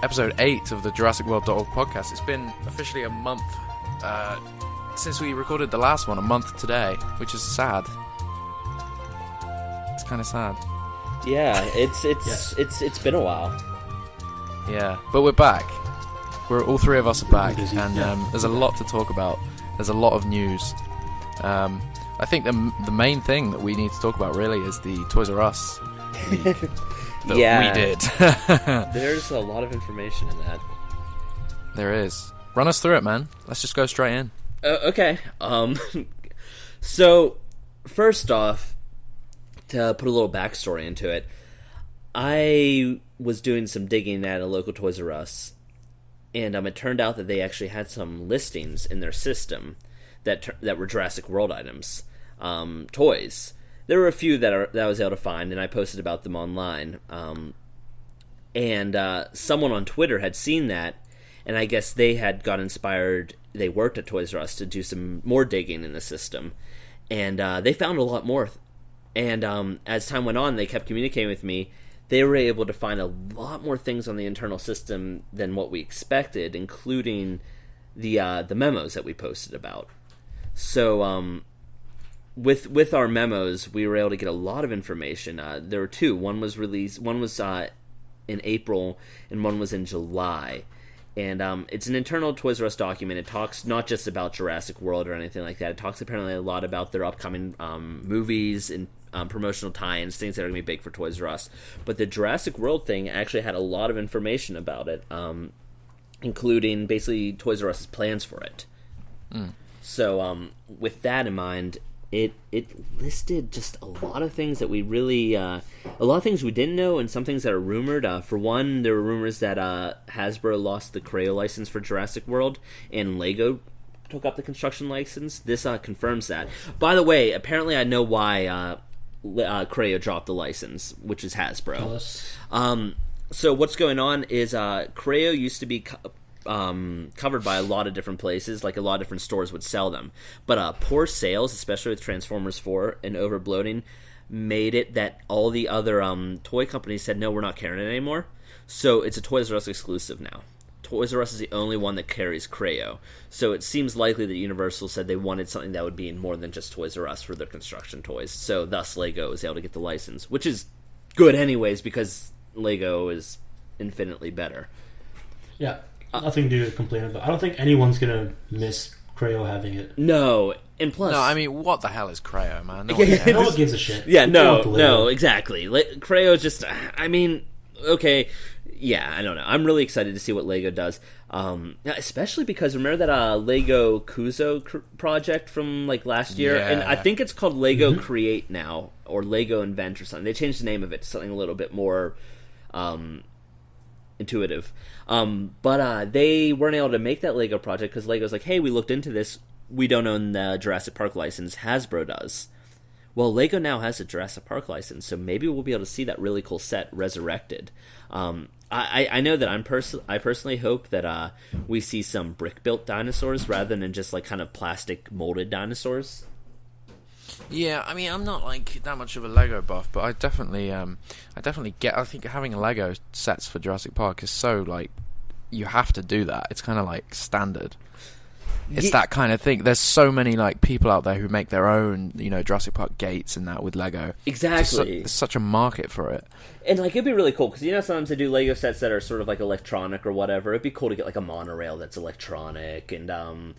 episode 8 of the JurassicWorld.org podcast. It's been officially a month since we recorded the last one, a month today, which is sad. It's kind of sad. Yeah, it's been a while. Yeah, but we're back. All three of us are back, and there's a lot to talk about. There's a lot of news. I think the main thing that we need to talk about really is the Toys R Us leak that we did. There's a lot of information in that. There is. Run us through it, man. Let's just go straight in. Okay. So, first off, to put a little backstory into it, I was doing some digging at a local Toys R Us, and it turned out that they actually had some listings in their system that were Jurassic World items, toys. There were a few that I was able to find, and I posted about them online. And someone on Twitter had seen that, and I guess they had got inspired. They worked at Toys R Us to do some more digging in the system, and they found a lot more. And as time went on, they kept communicating with me. They were able to find a lot more things on the internal system than what we expected, including the memos that we posted about. So, with our memos, we were able to get a lot of information. There were two. One was released. One was in April, and one was in July. And it's an internal Toys R Us document. It talks not just about Jurassic World or anything like that. It talks apparently a lot about their upcoming movies and promotional tie-ins, things that are going to be big for Toys R Us. But the Jurassic World thing actually had a lot of information about it, including basically Toys R Us's plans for it. So with that in mind, it listed just a lot of things that we really, a lot of things we didn't know, and some things that are rumored. For one, there were rumors that Hasbro lost the Creo license for Jurassic World, and Lego took up the construction license. This confirms that. By the way, apparently I know why Creo dropped the license, which is Hasbro. So what's going on is Creo used to be covered by a lot of different places, like a lot of different stores would sell them, but poor sales, especially with Transformers 4 and overbloating, made it that all the other toy companies said, no, we're not carrying it anymore. So it's a Toys R Us exclusive now. Toys R Us is the only one that carries Creo, so it seems likely that Universal said they wanted something that would be in more than just Toys R Us for their construction toys, so thus Lego was able to get the license, which is good anyways, because Lego is infinitely better. Yeah. Nothing to complain about. I don't think anyone's gonna miss Creo having it. No, and plus, no, I mean, what the hell is Creo, man? No one gives a shit. Yeah, no, exactly. Creo is just, I mean, okay, yeah, I don't know. I'm really excited to see what Lego does, especially because remember that Lego Kuzo project from like last year, and I think it's called Lego Create now, or Lego Invent or something. They changed the name of it to something a little bit more intuitive, but they weren't able to make that Lego project because Lego's like, hey, we looked into this, we don't own the Jurassic Park license, Hasbro does. Well, Lego now has a Jurassic Park license, so maybe we'll be able to see that really cool set resurrected. I know that I personally hope that we see some brick-built dinosaurs rather than just like kind of plastic molded dinosaurs. Yeah, I mean, I'm not like that much of a Lego buff, but I definitely get. I think having Lego sets for Jurassic Park is so like you have to do that. It's kind of like standard. It's that kind of thing. There's so many like people out there who make their own, Jurassic Park gates and that with Lego. Exactly. There's such a market for it. And like it'd be really cool because sometimes they do Lego sets that are sort of like electronic or whatever. It'd be cool to get like a monorail that's electronic and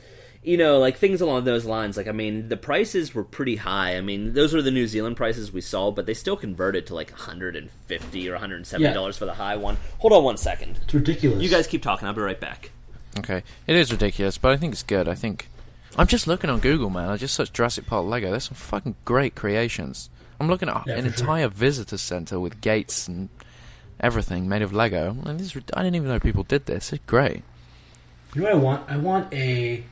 like things along those lines. Like, I mean, the prices were pretty high. I mean, those were the New Zealand prices we saw, but they still converted to like $150 or $170 for the high one. Hold on one second. It's ridiculous. You guys keep talking. I'll be right back. Okay. It is ridiculous, but I think it's good. I'm just looking on Google, man. I just searched Jurassic Park Lego. There's some fucking great creations. I'm looking at an entire visitor center with gates and everything made of Lego. And I didn't even know people did this. It's great. You know what I want? I want a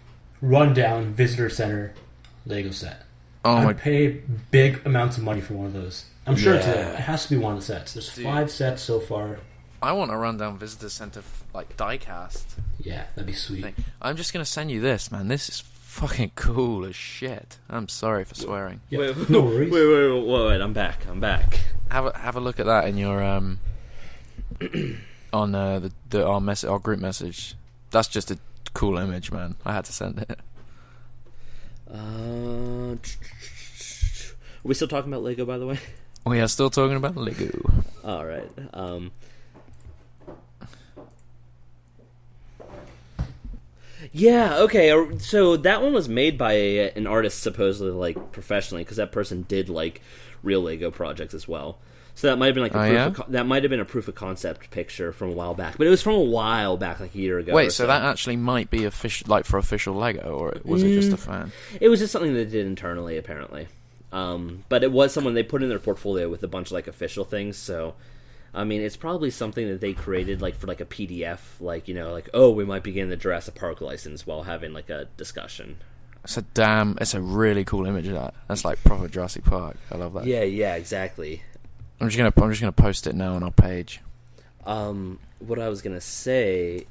rundown visitor center Lego set. I'd pay big amounts of money for one of those. I'm sure it has to be one of the sets. There's 5 sets so far. I want a rundown visitor center like diecast. Yeah, that'd be sweet. I'm just gonna send you this, man. This is fucking cool as shit. I'm sorry for swearing. Yeah. Wait, no worries. Wait, I'm back. Have a look at that in your on our group message. That's just a cool image, man. I had to send it. Are we still talking about Lego, by the way? We are still talking about Lego. All right. Yeah, okay. So that one was made by an artist supposedly, like, professionally, because that person did, like, real Lego projects as well. So that might have been like that might have been a proof of concept picture from a while back, but it was from a while back, like a year ago. Wait, so that actually might be official, like for official Lego, or was it just a fan? It was just something they did internally, apparently. But it was someone they put in their portfolio with a bunch of like official things. So, I mean, it's probably something that they created like for like a PDF, like like we might begin the Jurassic Park license while having like a discussion. It's a really cool image of that. That's like proper Jurassic Park. I love that. Yeah, exactly. I'm just gonna post it now on our page. What I was gonna say.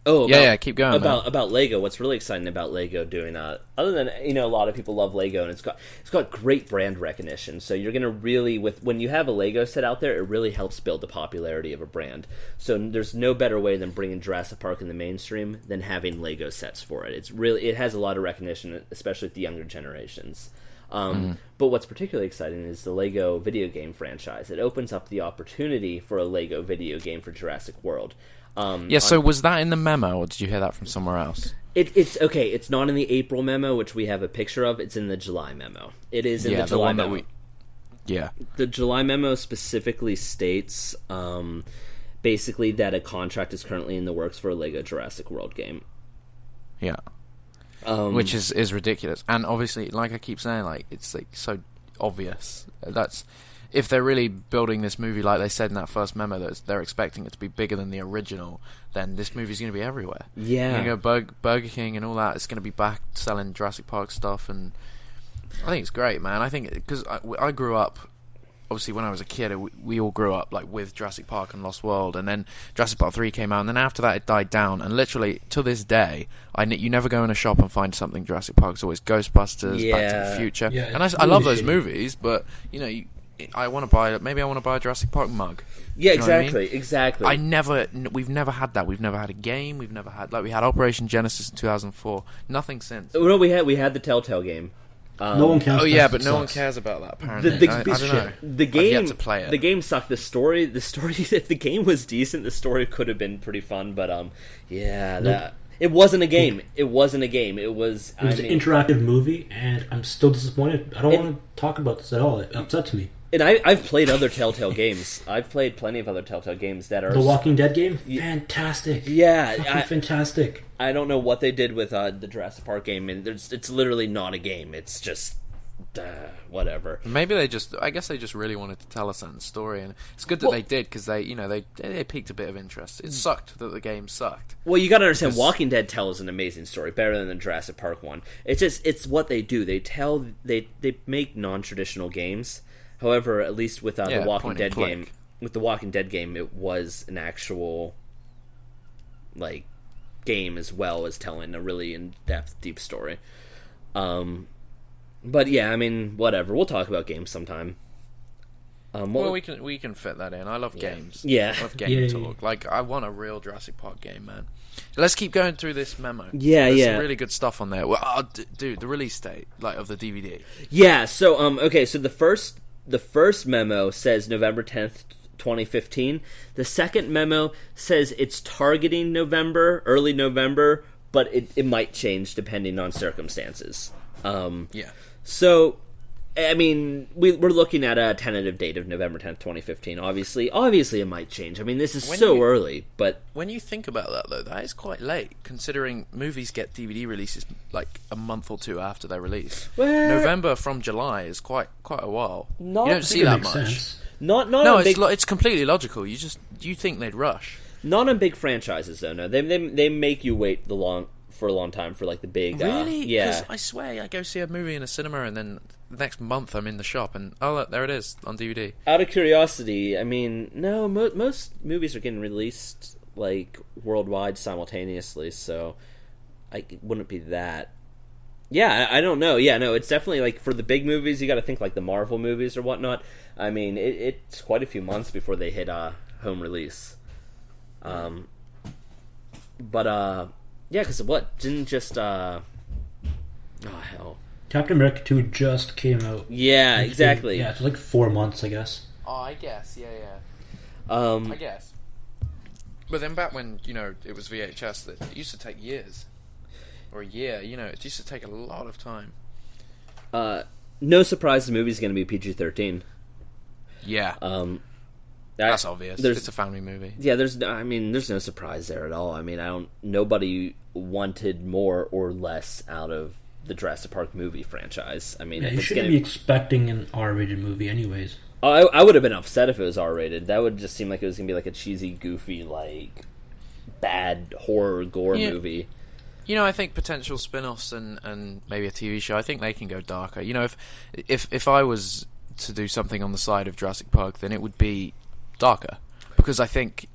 Keep going. About Lego. What's really exciting about Lego doing other than a lot of people love Lego and it's got great brand recognition. So you're gonna really when you have a Lego set out there, it really helps build the popularity of a brand. So there's no better way than bringing Jurassic Park in the mainstream than having Lego sets for it. It has a lot of recognition, especially with the younger generations. But what's particularly exciting is the Lego video game franchise. It opens up the opportunity for a Lego video game for Jurassic World. So was that in the memo, or did you hear that from somewhere else? It's okay. It's not in the April memo, which we have a picture of. It's in the July memo. It is in the July memo. The July memo specifically states basically that a contract is currently in the works for a Lego Jurassic World game. Yeah. Which is ridiculous, and obviously, like I keep saying, like it's like so obvious. That's if they're really building this movie, like they said in that first memo, that they're expecting it to be bigger than the original. Then this movie's going to be everywhere. Yeah, you're going to go Burger King and all that. It's going to be back selling Jurassic Park stuff, and I think it's great, man. I think because I grew up. Obviously, when I was a kid, we all grew up like with Jurassic Park and Lost World, and then Jurassic Park 3 came out, and then after that it died down. And literally, to this day, you never go in a shop and find something Jurassic Park. It's always Ghostbusters, Back to the Future, and I love those movies. But I want to buy a Jurassic Park mug. Yeah, exactly, exactly. We've never had that. We've never had a game. We've never had we had Operation Genesis in 2004. Nothing since. No, we had the Telltale game. No one cares. Oh yeah, but no one cares about that. Apparently, I don't know. The game, I've yet to play it. The game sucked. The story. If the game was decent, the story could have been pretty fun. But it wasn't a game. It wasn't a game. It was an interactive movie, and I'm still disappointed. I don't want to talk about this at all. It upsets me. And I've played other Telltale games. I've played plenty of other Telltale games that are... The Walking Dead game? Fantastic. Yeah. Fantastic. I don't know what they did with the Jurassic Park game, and it's literally not a game. It's just... whatever. Maybe I guess they just really wanted to tell a certain story, and it's good that they did, because they piqued a bit of interest. It sucked that the game sucked. Well, you gotta understand, Walking Dead tells an amazing story, better than the Jurassic Park one. It's what they do. They make non-traditional games. However, at least with the Walking Dead game, it was an actual game as well as telling a really in-depth, deep story. But yeah, I mean, whatever. We'll talk about games sometime. We can fit that in. I love games. Yeah, I love game talk. Like, I want a real Jurassic Park game, man. Let's keep going through this memo. There's some really good stuff on there. Well, dude, the release date of the DVD. Yeah. So okay. So the first memo says November 10th, 2015. The second memo says it's targeting early November, but it might change depending on circumstances. So, I mean, we're looking at a tentative date of November 10th, 2015. Obviously it might change. I mean, this is early, but... When you think about that, though, that is quite late, considering movies get DVD releases like a month or two after they're released. Well, November from July is quite a while. You don't see that much. Sense. It's completely logical. You think they'd rush. Not on big franchises, though, no. They make you wait for a long time for like the big... Really? Yeah. Because I swear, I go see a movie in a cinema and then the next month I'm in the shop and look, there it is on DVD. Out of curiosity, I mean, no, most movies are getting released like worldwide simultaneously, so it wouldn't be that. Yeah, I don't know. Yeah, no, it's definitely like for the big movies, you got to think like the Marvel movies or whatnot. I mean, it's quite a few months before they hit home release. But because what didn't just oh hell, Captain America 2 just came out. Yeah, exactly. Yeah, it was like 4 months, I guess. Oh, I guess, yeah. I guess. But then back when, it was VHS, that it used to take years. Or a year, it used to take a lot of time. No surprise the movie's going to be PG-13. Yeah. That's obvious. It's a family movie. Yeah, there's no surprise there at all. I mean, nobody wanted more or less out of the Jurassic Park movie franchise. I mean, you shouldn't be expecting an R-rated movie anyways. I would have been upset if it was R-rated. That would just seem like it was going to be like a cheesy, goofy, like, bad horror gore movie. I think potential spin-offs and maybe a TV show, I think they can go darker. If I was to do something on the side of Jurassic Park, then it would be darker. Because I think,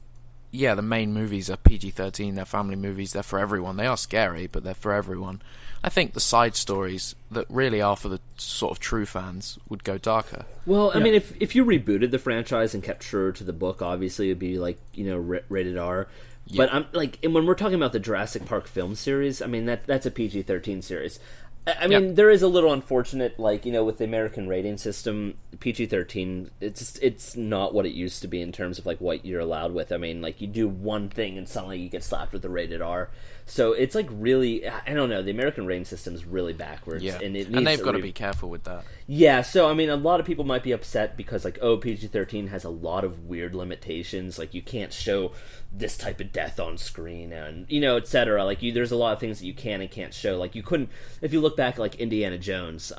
the main movies are PG-13, they're family movies, they're for everyone. They are scary, but they're for everyone. I think the side stories that really are for the sort of true fans would go darker. Well, I mean, if you rebooted the franchise and kept true to the book, obviously it'd be like, rated R. Yeah. But I'm like, and when we're talking about the Jurassic Park film series, I mean that's a PG-13 series. I mean, there is a little unfortunate, like, with the American rating system, PG-13, it's not what it used to be in terms of, like, what you're allowed with. I mean, like, you do one thing and suddenly you get slapped with a rated R. So it's, like, really, I don't know, the American rating system is really backwards. Yeah. And they've got to be careful with that. Yeah, so, I mean, a lot of people might be upset because, like, PG-13 has a lot of weird limitations. Like, you can't show this type of death on screen and, et cetera. Like, there's a lot of things that you can and can't show. Like, you couldn't, if you look back, like, Indiana Jones,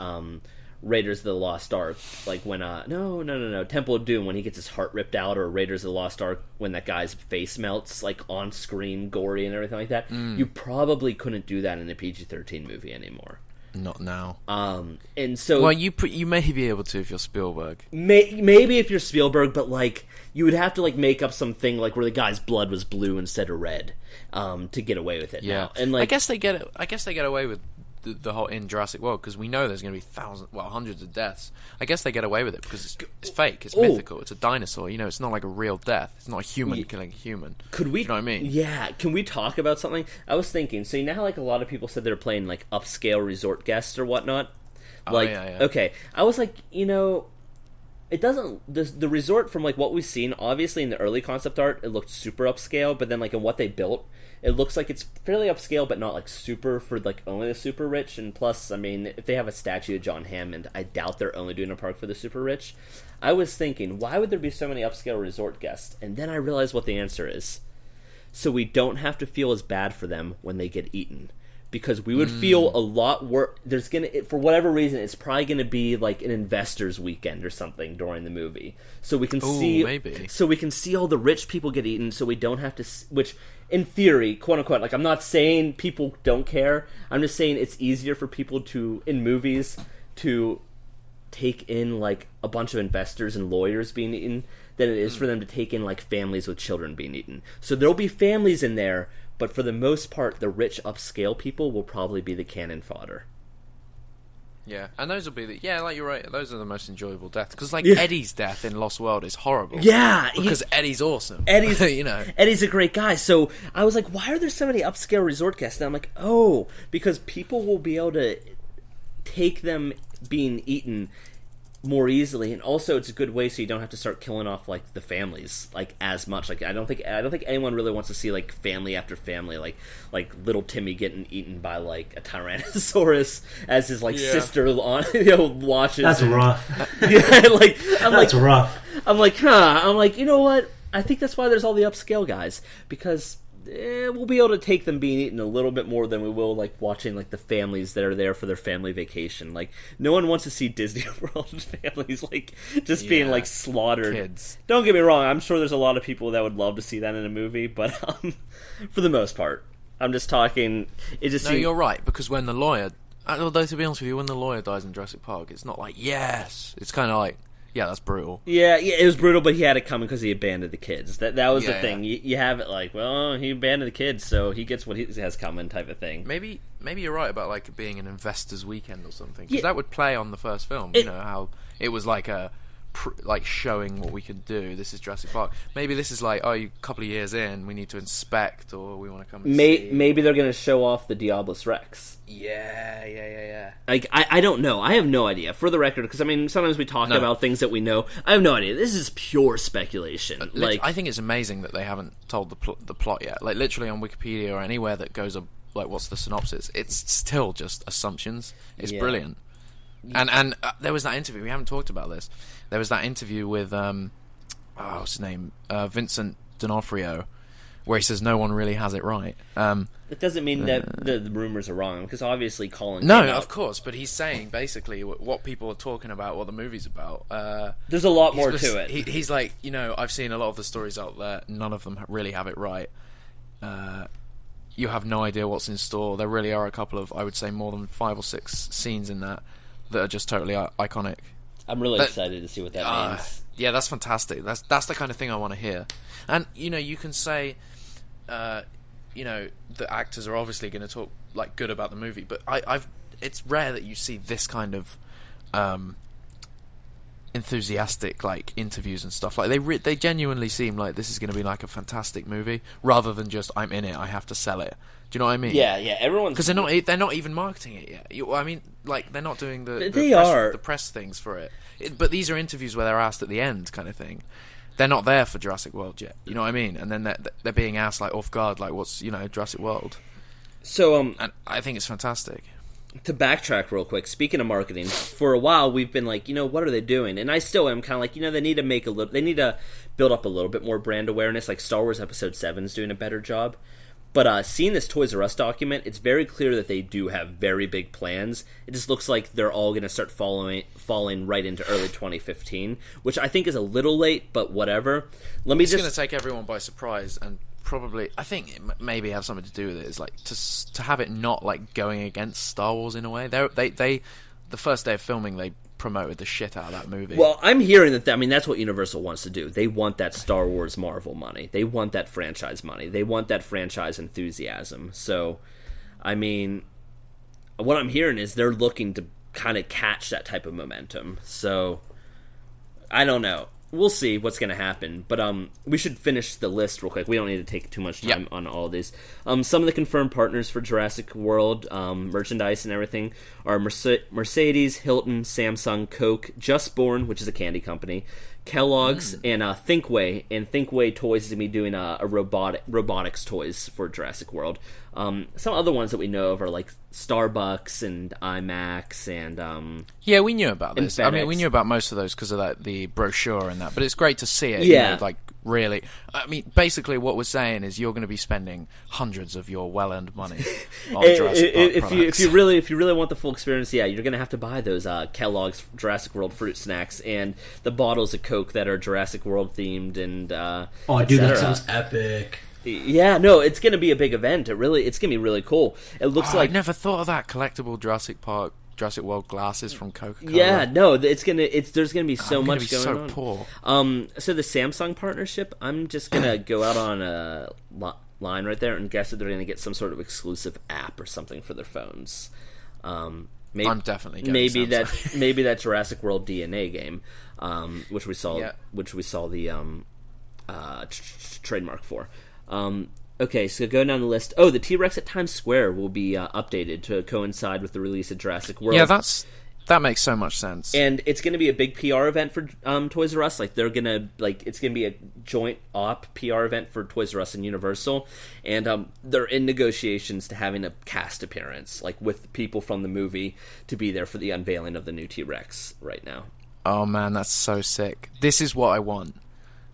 Raiders of the Lost Ark, like when Temple of Doom, when he gets his heart ripped out, or Raiders of the Lost Ark when that guy's face melts, like on screen, gory and everything like that. You probably couldn't do that in a PG-13 movie anymore. Not now. And so, well, you may be able to if you're Spielberg. Maybe if you're Spielberg, but like you would have to like make up something like where the guy's blood was blue instead of red, to get away with it. Yeah, now. And like I guess they get away with the whole in Jurassic World because we know there's going to be hundreds of deaths. I guess they get away with it because it's fake, it's mythical, it's a dinosaur. It's not like a real death. It's not a human killing a human. Could we? Do you know what I mean? Yeah. Can we talk about something? I was thinking. So how like a lot of people said they're playing like upscale resort guests or whatnot. Like, okay, I was like, it doesn't. The resort from like what we've seen, obviously in the early concept art, it looked super upscale. But then like in what they built, it looks like it's fairly upscale, but not like super for like only the super rich. And plus, I mean, if they have a statue of John Hammond, I doubt they're only doing a park for the super rich. I was thinking, why would there be so many upscale resort guests? And then I realized what the answer is. So we don't have to feel as bad for them when they get eaten. Because we would feel a lot worse. There's for whatever reason, it's probably gonna be like an investors' weekend or something during the movie, so we can so we can see all the rich people get eaten, so we don't have to. Which, in theory, quote unquote, like I'm not saying people don't care. I'm just saying it's easier for people in movies to take in like a bunch of investors and lawyers being eaten than it is for them to take in like families with children being eaten. So there'll be families in there. But for the most part, the rich upscale people will probably be the cannon fodder. Yeah, and those will be like you're right. Those are the most enjoyable deaths because Eddie's death in Lost World is horrible. Yeah, because Eddie's awesome. Eddie's Eddie's a great guy. So I was like, why are there so many upscale resort guests? And I'm like, because people will be able to take them being eaten more easily, and also it's a good way so you don't have to start killing off like the families like as much. Like I don't think anyone really wants to see like family after family, like little Timmy getting eaten by like a Tyrannosaurus as his like sister on watches. That's rough. Yeah, like that's rough. I'm like, you know what? I think that's why there's all the upscale guys, because we'll be able to take them being eaten a little bit more than we will like watching like the families that are there for their family vacation. Like no one wants to see Disney World families like just being like slaughtered. Kids. Don't get me wrong, I'm sure there's a lot of people that would love to see that in a movie, but for the most part, I'm just talking. You're right, because when the lawyer, although to be honest with you, when the lawyer dies in Jurassic Park, it's not like yes, it's kind of like. Yeah, that's brutal. Yeah, it was brutal, but he had it coming because he abandoned the kids. That was the thing. You have it like, well, he abandoned the kids, so he gets what he has coming type of thing. Maybe you're right about like it being an investors' weekend or something, because that would play on the first film. How it was like a like showing what we can do. This is Jurassic Park. Maybe this is like, oh, a couple of years in, we need to inspect, or we want to come and see. Maybe they're going to show off the Diabolus Rex. Yeah. Like, I don't know. I have no idea. For the record, because, I mean, sometimes we talk about things that we know. I have no idea. This is pure speculation. I think it's amazing that they haven't told the plot yet. Like, literally on Wikipedia or anywhere that goes up, like, what's the synopsis? It's still just assumptions. It's brilliant. And there was that interview. We haven't talked about this. There was that interview with what's his name? Vincent D'Onofrio, where he says no one really has it right. It doesn't mean that the rumors are wrong, because obviously Colin. No, of course, but he's saying basically what people are talking about, what the movie's about. There's a lot more to it. He's like, I've seen a lot of the stories out there. None of them really have it right. You have no idea what's in store. There really are a couple of, I would say, more than 5 or 6 scenes in that are just totally iconic. I'm really excited to see what that means. Yeah, that's fantastic. That's the kind of thing I want to hear. And you can say, the actors are obviously going to talk like good about the movie, but it's rare that you see this kind of enthusiastic like interviews and stuff. Like they genuinely seem like this is going to be like a fantastic movie, rather than just I'm in it, I have to sell it. Do you know what I mean? Yeah. Everyone's because they're not even marketing it yet. I mean, like they're not doing the press things for it. But these are interviews where they're asked at the end, kind of thing. They're not there for Jurassic World yet. You know what I mean? And then they're being asked like off guard, like what's Jurassic World. So and I think it's fantastic. To backtrack real quick, speaking of marketing, for a while we've been like, what are they doing? And I still am kind of like, they need to build up a little bit more brand awareness. Like Star Wars Episode 7 is doing a better job. But seeing this Toys R Us document, it's very clear that they do have very big plans. It just looks like they're all going to start falling right into early 2015, which I think is a little late, but whatever. It's going to take everyone by surprise, and probably, I think it maybe have something to do with it. Is like to have it not like going against Star Wars in a way. They the first day of filming, they promoted the shit out of that movie. Well, I'm hearing that. That's what Universal wants to do. They want that Star Wars Marvel money. They want that franchise money. They want that franchise enthusiasm. So, I mean, what I'm hearing is they're looking to kind of catch that type of momentum. So, I don't know. We'll see what's going to happen. But we should finish the list real quick. We don't need to take too much time on all of these. Some of the confirmed partners for Jurassic World merchandise and everything are Mercedes, Hilton, Samsung, Coke, Just Born, which is a candy company, Kellogg's, and Thinkway. And Thinkway Toys is going to be doing a robotics toys for Jurassic World. Some other ones that we know of are like Starbucks and IMAX and yeah, we knew about this. I mean, we knew about most of those because of the brochure and that. But it's great to see it. Yeah, like really. I mean, basically, what we're saying is you're going to be spending hundreds of your well-earned money on Jurassic Park products. If you really want the full experience, yeah, you're going to have to buy those Kellogg's Jurassic World fruit snacks and the bottles of Coke that are Jurassic World themed and dude, that sounds epic. Yeah, no, it's going to be a big event. It's going to be really cool. It looks like I never thought of that collectible Jurassic World glasses from Coca-Cola. Yeah, no, there's going to be so much going on. Poor. So the Samsung partnership, I'm just going to go out on a line right there and guess that they're going to get some sort of exclusive app or something for their phones. I'm definitely getting maybe that Jurassic World DNA game, which we saw the trademark for. Okay, so going down the list. Oh, the T-Rex at Times Square will be updated to coincide with the release of Jurassic World. Yeah, that makes so much sense. And it's going to be a big PR event for Toys R Us. Like it's going to be a joint op PR event for Toys R Us and Universal. And they're in negotiations to having a cast appearance, like with people from the movie, to be there for the unveiling of the new T-Rex right now. Oh man, that's so sick. This is what I want.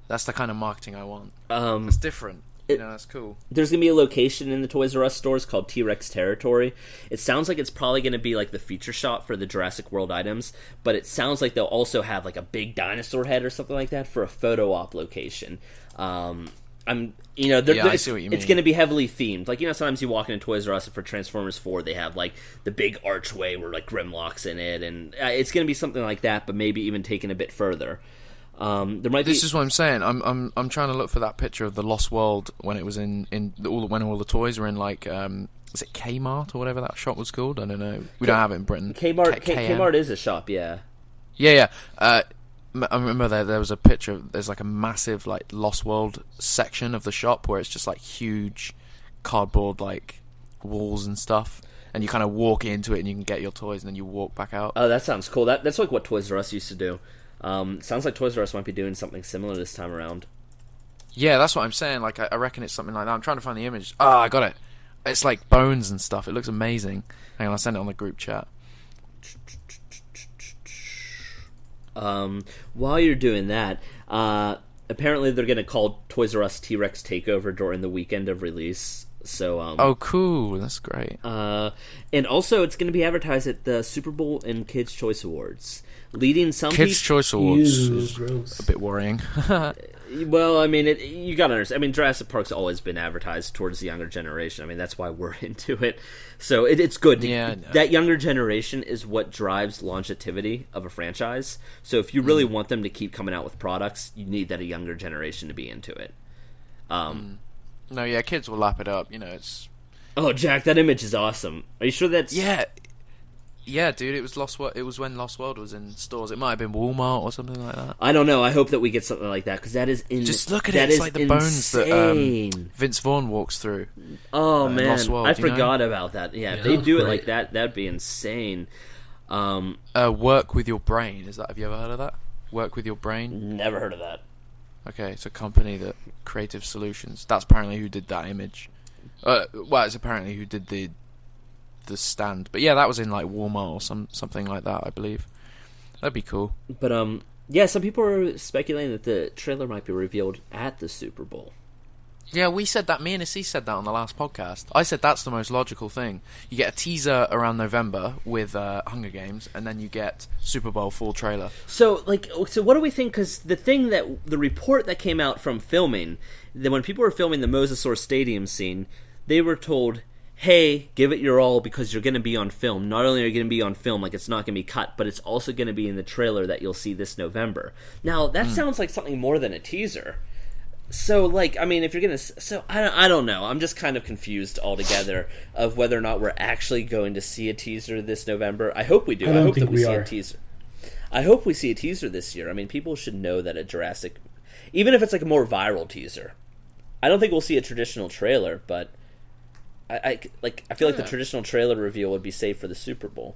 That's the kind of marketing I want. It's different. That's cool. There's going to be a location in the Toys R Us stores called T-Rex Territory. It sounds like it's probably going to be like the feature shop for the Jurassic World items, but it sounds like they'll also have like a big dinosaur head or something like that for a photo op location. I see what you mean. It's going to be heavily themed. Like, sometimes you walk into Toys R Us for Transformers 4, they have like the big archway where like Grimlock's in it, and it's going to be something like that, but maybe even taken a bit further. This is what I'm saying. I'm trying to look for that picture of the Lost World when it was when all the toys were in like is it Kmart or whatever that shop was called? I don't know. We don't have it in Britain. Kmart is a shop, yeah. Yeah. I remember there was a picture. There's like a massive like Lost World section of the shop where it's just like huge cardboard like walls and stuff, and you kind of walk into it and you can get your toys and then you walk back out. Oh, that sounds cool. That's like what Toys R Us used to do. Sounds like Toys R Us might be doing something similar this time around. Yeah, that's what I'm saying. Like I reckon it's something like that. I'm trying to find the image. Ah, I got it. It's like bones and stuff. It looks amazing. Hang on, I'll send it on the group chat. While you're doing that, apparently they're going to call Toys R Us T-Rex Takeover during the weekend of release. So, oh, cool! That's great. And also, it's going to be advertised at the Super Bowl and Kids' Choice Awards, leading some Kids' Choice Awards Ew, is gross. a bit worrying. Well, I mean, you gotta understand. I mean, Jurassic Park's always been advertised towards the younger generation. I mean, that's why we're into it. So it's good. Yeah, that younger generation is what drives longevity of a franchise. So if you really want them to keep coming out with products, you need that a younger generation to be into it. No, yeah, kids will lap it up. You know, it's. Oh, Jack, that image is awesome. Are you sure that's? Yeah, dude. It was when Lost World was in stores. It might have been Walmart or something like that. I don't know. I hope that we get something like that because that is just look at it. It's like the bones that Vince Vaughn walks through. Oh man, Lost World, I forgot about that. Yeah, if they do it like that, that'd be insane. Work with your brain. Have you ever heard of that? Work with your brain. Never heard of that. Okay, it's a company that Creative Solutions. That's apparently who did that image. Well, it's apparently who did the stand. But yeah, that was in like Walmart or something like that, I believe. That'd be cool. But yeah, some people are speculating that the trailer might be revealed at the Super Bowl. Yeah, we said that. Me and Assis said that on the last podcast. I said that's the most logical thing. You get a teaser around November with Hunger Games, and then you get Super Bowl full trailer. So what do we think? Because the report that came out from filming, that when people were filming the Mosasaur Stadium scene, they were told, hey, give it your all because you're going to be on film. Not only are you going to be on film, like it's not going to be cut, but it's also going to be in the trailer that you'll see this November. Now, that sounds like something more than a teaser. So, like, I mean, if you're going to... So, I don't know. I'm just kind of confused altogether of whether or not we're actually going to see a teaser this November. I hope we do. I hope that we see a teaser. I hope we see a teaser this year. I mean, people should know that a Jurassic... Even if it's like a more viral teaser. I don't think we'll see a traditional trailer, but... I feel like the traditional trailer reveal would be safe for the Super Bowl.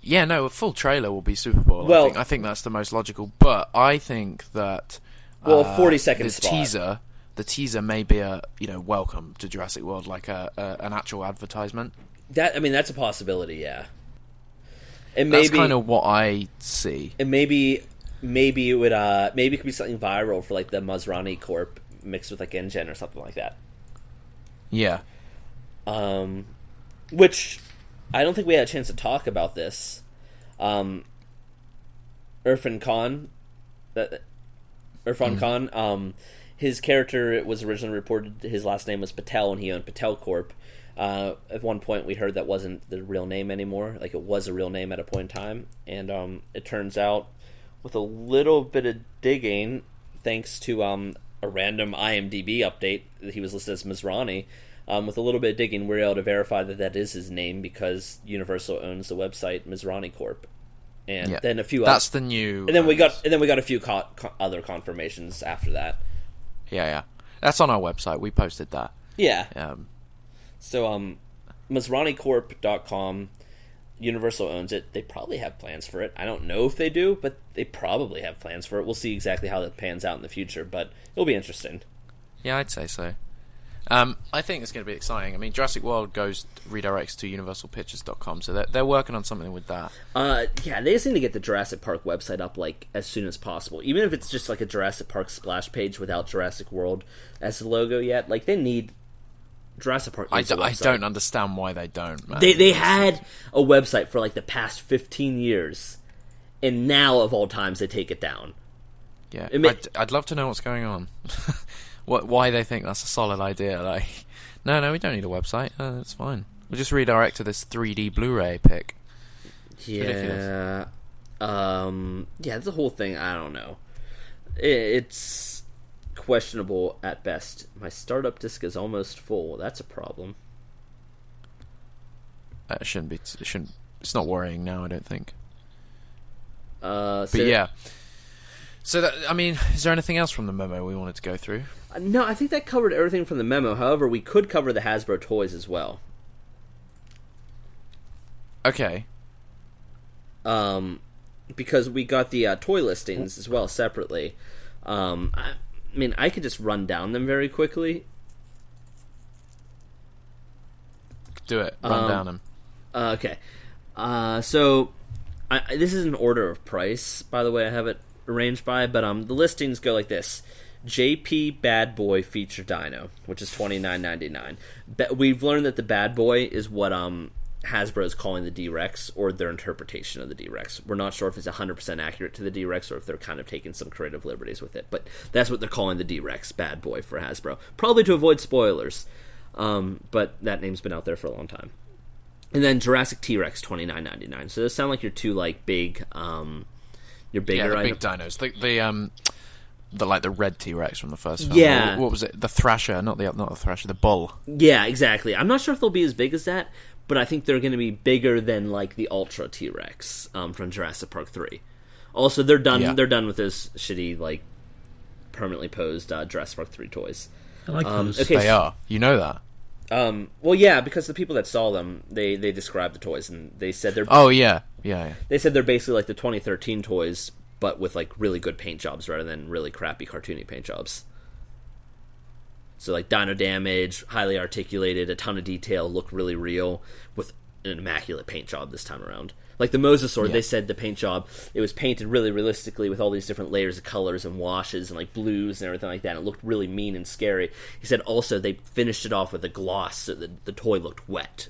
Yeah, no, a full trailer will be Super Bowl. Well, I think that's the most logical. But I think that 40-second spot. The teaser may be a welcome to Jurassic World, like an actual advertisement. That's a possibility. Yeah, That's kind of what I see. And maybe it would maybe it could be something viral for like the Masrani Corp mixed with like InGen or something like that. Yeah. Which I don't think we had a chance to talk about this. Irfan Khan, his character was originally reported his last name was Patel and he owned Patel Corp. At one point we heard that wasn't the real name anymore. Like it was a real name at a point in time, and it turns out with a little bit of digging, thanks to a random IMDb update, he was listed as Masrani. With a little bit of digging, we're able to verify that is his name because Universal owns the website Masrani Corp, and then a few. That's the new. And then we got a few other confirmations after that. Yeah, that's on our website. We posted that. Yeah. So, MasraniCorp.com, Universal owns it. They probably have plans for it. I don't know if they do, but they probably have plans for it. We'll see exactly how that pans out in the future, but it'll be interesting. Yeah, I'd say so. I think it's going to be exciting. I mean, Jurassic World redirects to UniversalPictures.com, so they're working on something with that. Yeah, they just need to get the Jurassic Park website up like as soon as possible. Even if it's just like a Jurassic Park splash page without Jurassic World as the logo yet, like they need Jurassic Park. I don't understand why they don't. Man. They had a website for like the past 15 years, and now of all times they take it down. Yeah, I'd love to know what's going on. Why they think that's a solid idea? Like, no, we don't need a website. It's fine. We'll just redirect to this 3D Blu-ray pic. Yeah, yeah, the whole thing. I don't know. It's questionable at best. My startup disk is almost full. That's a problem. It shouldn't be. It's not worrying now. I don't think. But yeah. So, is there anything else from the memo we wanted to go through? No, I think that covered everything from the memo. However, we could cover the Hasbro toys as well. Okay. Because we got the toy listings as well separately. I could just run down them very quickly. Do it. Run down them. Okay. So this is an order of price, by the way. I have it arranged by, but the listings go like this: JP Bad Boy Feature Dino, which is $29.99. We've learned that the Bad Boy is what Hasbro is calling the D-Rex, or their interpretation of the D-Rex. We're not sure if it's 100% accurate to the D-Rex, or if they're kind of taking some creative liberties with it, but that's what they're calling the D-Rex Bad Boy for Hasbro, probably to avoid spoilers, but that name's been out there for a long time. And then Jurassic T-Rex, $29.99. So those sound like your two big, your bigger, the big dinos, the red T-Rex from the first film. Yeah. What was it? The Thrasher, not the Thrasher, the Bull. Yeah, exactly. I'm not sure if they'll be as big as that, but I think they're going to be bigger than the Ultra T-Rex from Jurassic Park 3. Also, they're done. Yeah. They're done with those shitty permanently posed Jurassic Park 3 toys. I like those. Okay, they are. You know that. Well, yeah, because the people that saw them, they described the toys, and they said they're... Oh, yeah. They said they're basically like the 2013 toys, but with really good paint jobs rather than really crappy cartoony paint jobs. So dino damage, highly articulated, a ton of detail, look really real, with an immaculate paint job this time around. Like the Mosasaur, They said the paint job, it was painted really realistically with all these different layers of colors and washes and blues and everything like that. And it looked really mean and scary. He said also they finished it off with a gloss so that the toy looked wet.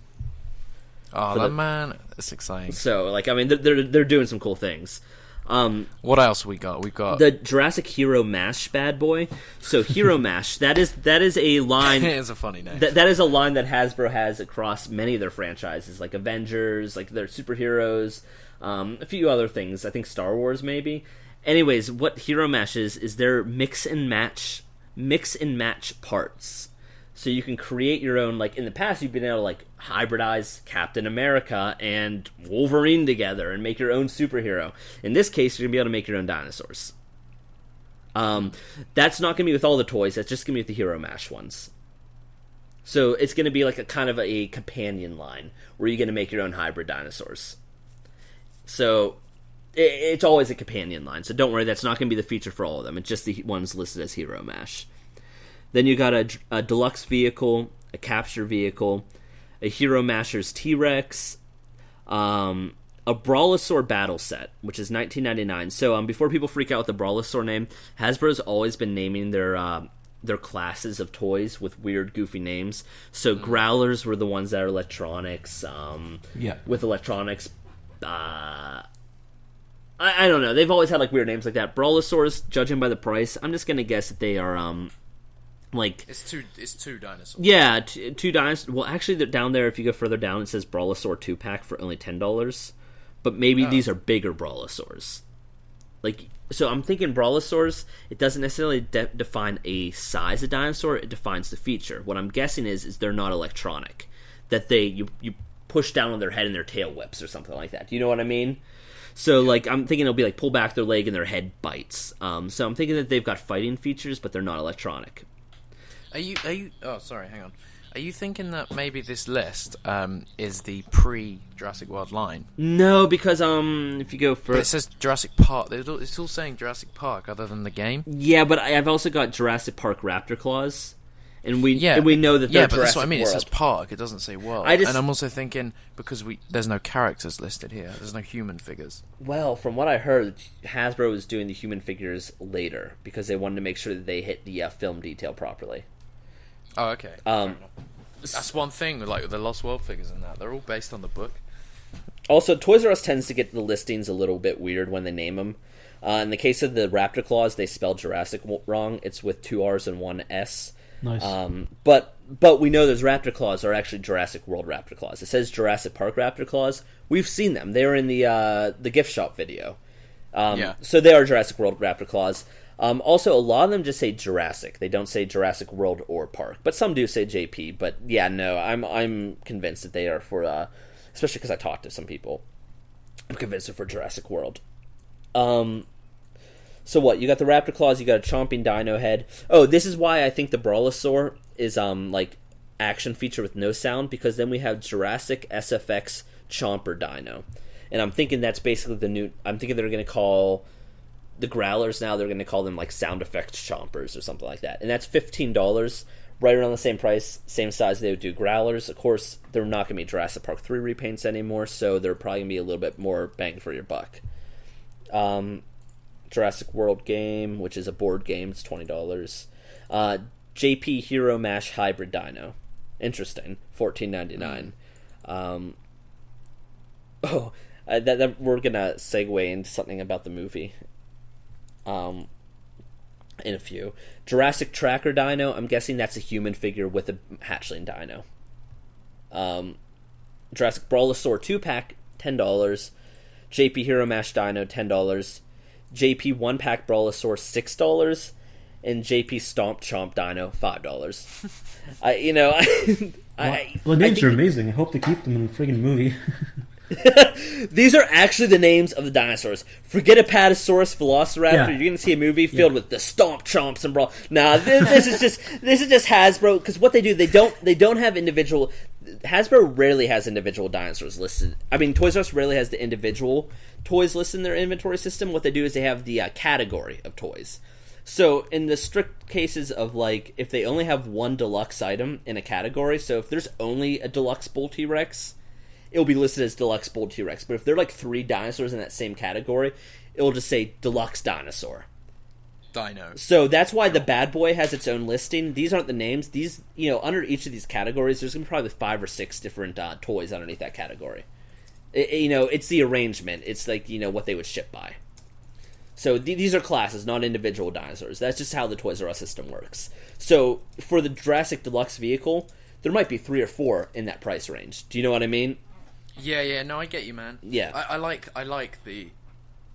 Oh, man, it's exciting. So, they're doing some cool things. What else we got? We've got the Jurassic Hero Mash Bad Boy. So Hero Mash, that is a line. It's a funny name. That is a line that Hasbro has across many of their franchises, like Avengers, their superheroes, a few other things. I think Star Wars maybe. Anyways, what Hero Mash is their mix and match parts. So you can create your own, in the past you've been able to, hybridize Captain America and Wolverine together and make your own superhero. In this case, you're going to be able to make your own dinosaurs. That's not going to be with all the toys, that's just going to be with the Hero Mash ones. So it's going to be a kind of a companion line where you're going to make your own hybrid dinosaurs. So it's always a companion line, so don't worry, that's not going to be the feature for all of them. It's just the ones listed as Hero Mash. Then you got a deluxe vehicle, a capture vehicle, a Hero Mashers T-Rex, a Brawlosaur battle set, which is $19.99. So before people freak out with the Brawlosaur name, Hasbro's always been naming their classes of toys with weird, goofy names. So Growlers were the ones that are electronics. With electronics, I don't know. They've always had weird names like that. Brawlosaurs, judging by the price, I'm just gonna guess that they are it's two dinosaurs. Yeah, two dinosaurs. Well, actually, they're down there. If you go further down, it says Brawlosaur 2-pack for only $10. But maybe these are bigger Brawlosaurs. So I'm thinking Brawlosaurs. It doesn't necessarily define a size of dinosaur. It defines the feature. What I'm guessing is they're not electronic. That you push down on their head and their tail whips or something like that. Do you know what I mean? So, I'm thinking it'll be pull back their leg and their head bites. So I'm thinking that they've got fighting features, but they're not electronic. Are you? Oh, sorry. Hang on. Are you thinking that maybe this list is the pre-Jurassic World line? No, because if you go further, it says Jurassic Park. It's all saying Jurassic Park, other than the game. Yeah, but I've also got Jurassic Park Raptor Claws, and we know that they're but Jurassic that's what I mean. World. It says Park. It doesn't say World. And I'm also thinking because there's no characters listed here. There's no human figures. Well, from what I heard, Hasbro was doing the human figures later because they wanted to make sure that they hit the film detail properly. Oh, okay. That's one thing with the Lost World figures and that. They're all based on the book. Also, Toys R Us tends to get the listings a little bit weird when they name them. In the case of the Raptor Claws, they spelled Jurassic wrong. It's with 2 R's and 1 S. Nice. But we know those Raptor Claws are actually Jurassic World Raptor Claws. It says Jurassic Park Raptor Claws. We've seen them. They were in the gift shop video. So they are Jurassic World Raptor Claws. Also, a lot of them just say Jurassic. They don't say Jurassic World or Park, but some do say JP. But yeah, no, I'm convinced that they are for, especially because I talked to some people. I'm convinced they're for Jurassic World. So what? You got the Raptor Claws, you got a chomping dino head. Oh, this is why I think the Brawlosaur is like action feature with no sound, because then we have Jurassic SFX Chomper Dino. And I'm thinking that's basically the new... I'm thinking they're going to call the Growlers now, they're going to call them like sound effects chompers or something like that. And that's $15, right around the same price, same size they would do Growlers. Of course, they're not going to be Jurassic Park 3 repaints anymore, so they're probably going to be a little bit more bang for your buck. Jurassic World game, which is a board game, it's $20. JP Hero Mash Hybrid Dino. Interesting. $14.99. That we're gonna segue into something about the movie. In a few. Jurassic Tracker Dino. I'm guessing that's a human figure with a hatchling dino. Jurassic Brawlosaur 2-pack, $10. JP Hero Mash Dino, $10. JP 1-pack Brawlosaur, $6. And JP Stomp Chomp Dino, $5. Well, names are amazing. I hope they keep them in the friggin' movie. These are actually the names of the dinosaurs. Forget Apatosaurus, Velociraptor. Yeah. You're gonna see a movie filled with the Stomp Chomps and Brawl. Nah, this is just Hasbro, because what they do, they don't have individual. Hasbro rarely has individual dinosaurs listed. I mean, Toys R Us rarely has the individual toys listed in their inventory system. What they do is they have the category of toys. So in the strict cases of, like, if they only have one deluxe item in a category, so if there's only a deluxe Bull T-Rex, it'll be listed as deluxe Bull T-Rex. But if there are like 3 dinosaurs in that same category, it'll just say deluxe dinosaur. Dino. So that's why the Bad Boy has its own listing. These aren't the names. These, under each of these categories, there's going to be probably 5 or 6 different toys underneath that category. It's the arrangement. It's like, what they would ship by. So these are classes, not individual dinosaurs. That's just how the Toys R Us system works. So for the Jurassic Deluxe vehicle, there might be 3 or 4 in that price range. Do you know what I mean? Yeah, no, I get you, man. Yeah. I like the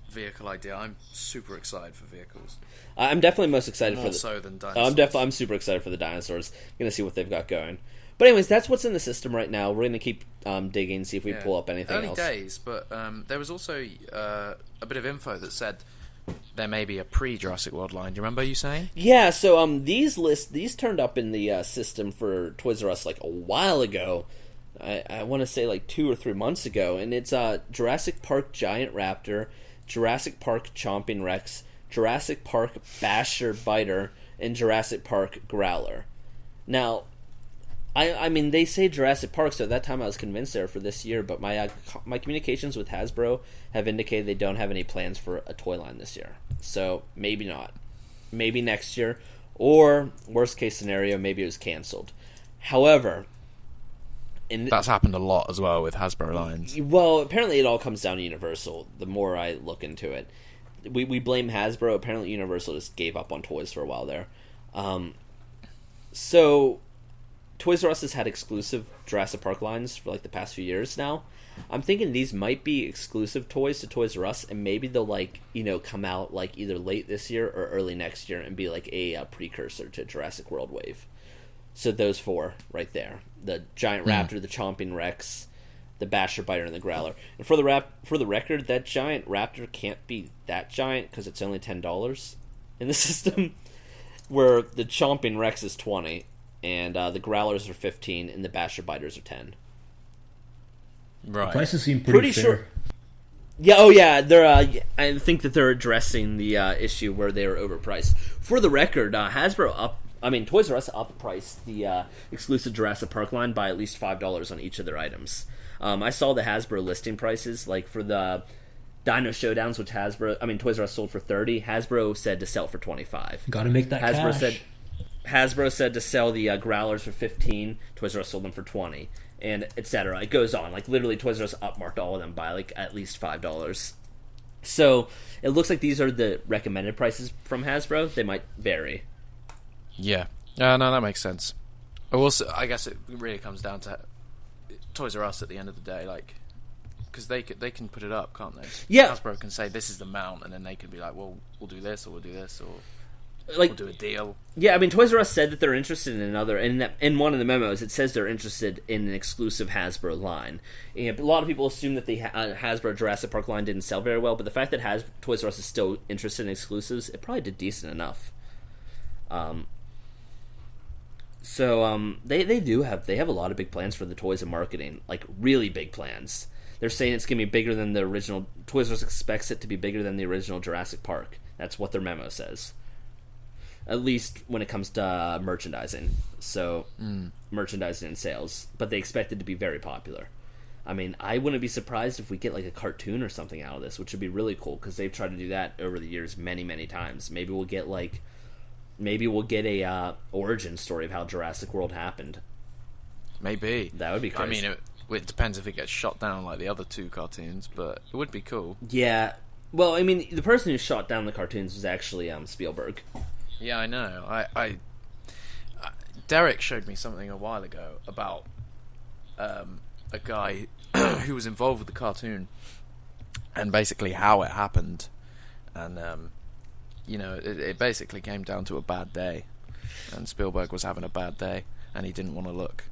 vehicle idea. I'm super excited for vehicles. I'm definitely most excited More for so than dinosaurs. I'm super excited for the dinosaurs. Gonna see what they've got going. But anyways, that's what's in the system right now. We're gonna keep digging, see if we pull up anything else. Early days, but there was also a bit of info that said there may be a pre-Jurassic World line. Do you remember you saying? Yeah. So these turned up in the system for Toys R Us like a while ago. I want to say like 2 or 3 months ago, and it's Jurassic Park Giant Raptor, Jurassic Park Chomping Rex, Jurassic Park Basher Biter, and Jurassic Park Growler. Now, I mean, they say Jurassic Park, so at that time I was convinced they were for this year, but my communications with Hasbro have indicated they don't have any plans for a toy line this year. So, maybe not. Maybe next year, or, worst case scenario, maybe it was canceled. However... that's happened a lot as well with Hasbro lines. Well, apparently it all comes down to Universal, the more I look into it. We blame Hasbro. Apparently Universal just gave up on toys for a while there. So, Toys R Us has had exclusive Jurassic Park lines for like the past few years now. I'm thinking these might be exclusive toys to Toys R Us, and maybe they'll come out like either late this year or early next year and be like a precursor to Jurassic World Wave. So those 4 right there. The Giant Raptor, the Chomping Rex, the Basher Biter, and the Growler. And for the record, that Giant Raptor can't be that giant because it's only $10 in the system, where the Chomping Rex is $20, and the Growlers are $15, and the Basher Biters are $10. Right. The prices seem pretty fair. Sure. Yeah, oh yeah, they're. I think that they're addressing the issue where they were overpriced. For the record, Toys R Us up-priced the exclusive Jurassic Park line by at least $5 on each of their items. I saw the Hasbro listing prices, like for the Dino Showdowns, which Toys R Us sold for $30. Hasbro said to sell for $25. Gotta make that cash. Hasbro said to sell the Growlers for $15. Toys R Us sold them for $20, and etc. It goes on. Like literally, Toys R Us upmarked all of them by like at least $5. So it looks like these are the recommended prices from Hasbro. They might vary. Yeah. No, that makes sense. I guess it really comes down to Toys R Us at the end of the day, like, because they can put it up, can't they? Yeah. Hasbro can say this is the amount, and then they can be like, well, we'll do this, or we'll do this, or like, we'll do a deal. Yeah, I mean, Toys R Us said that they're interested in another. In one of the memos, it says they're interested in an exclusive Hasbro line. A lot of people assume that the Hasbro Jurassic Park line didn't sell very well, but the fact that Toys R Us is still interested in exclusives, it probably did decent enough. So they have a lot of big plans for the toys and marketing, like really big plans. They're saying it's going to be bigger than the original. Toys R Us expects it to be bigger than the original Jurassic Park. That's what their memo says. At least when it comes to merchandising. So, merchandising and sales. But they expect it to be very popular. I mean, I wouldn't be surprised if we get like a cartoon or something out of this, which would be really cool, because they've tried to do that over the years many, many times. Maybe we'll get a origin story of how Jurassic World happened. Maybe. That would be crazy. I mean, it depends if it gets shot down like the other two cartoons, but it would be cool. Yeah. Well, I mean, the person who shot down the cartoons was actually Spielberg. Yeah, I know. I Derek showed me something a while ago about a guy who was involved with the cartoon and basically how it happened. And, it basically came down to a bad day. And Spielberg was having a bad day, and he didn't want to look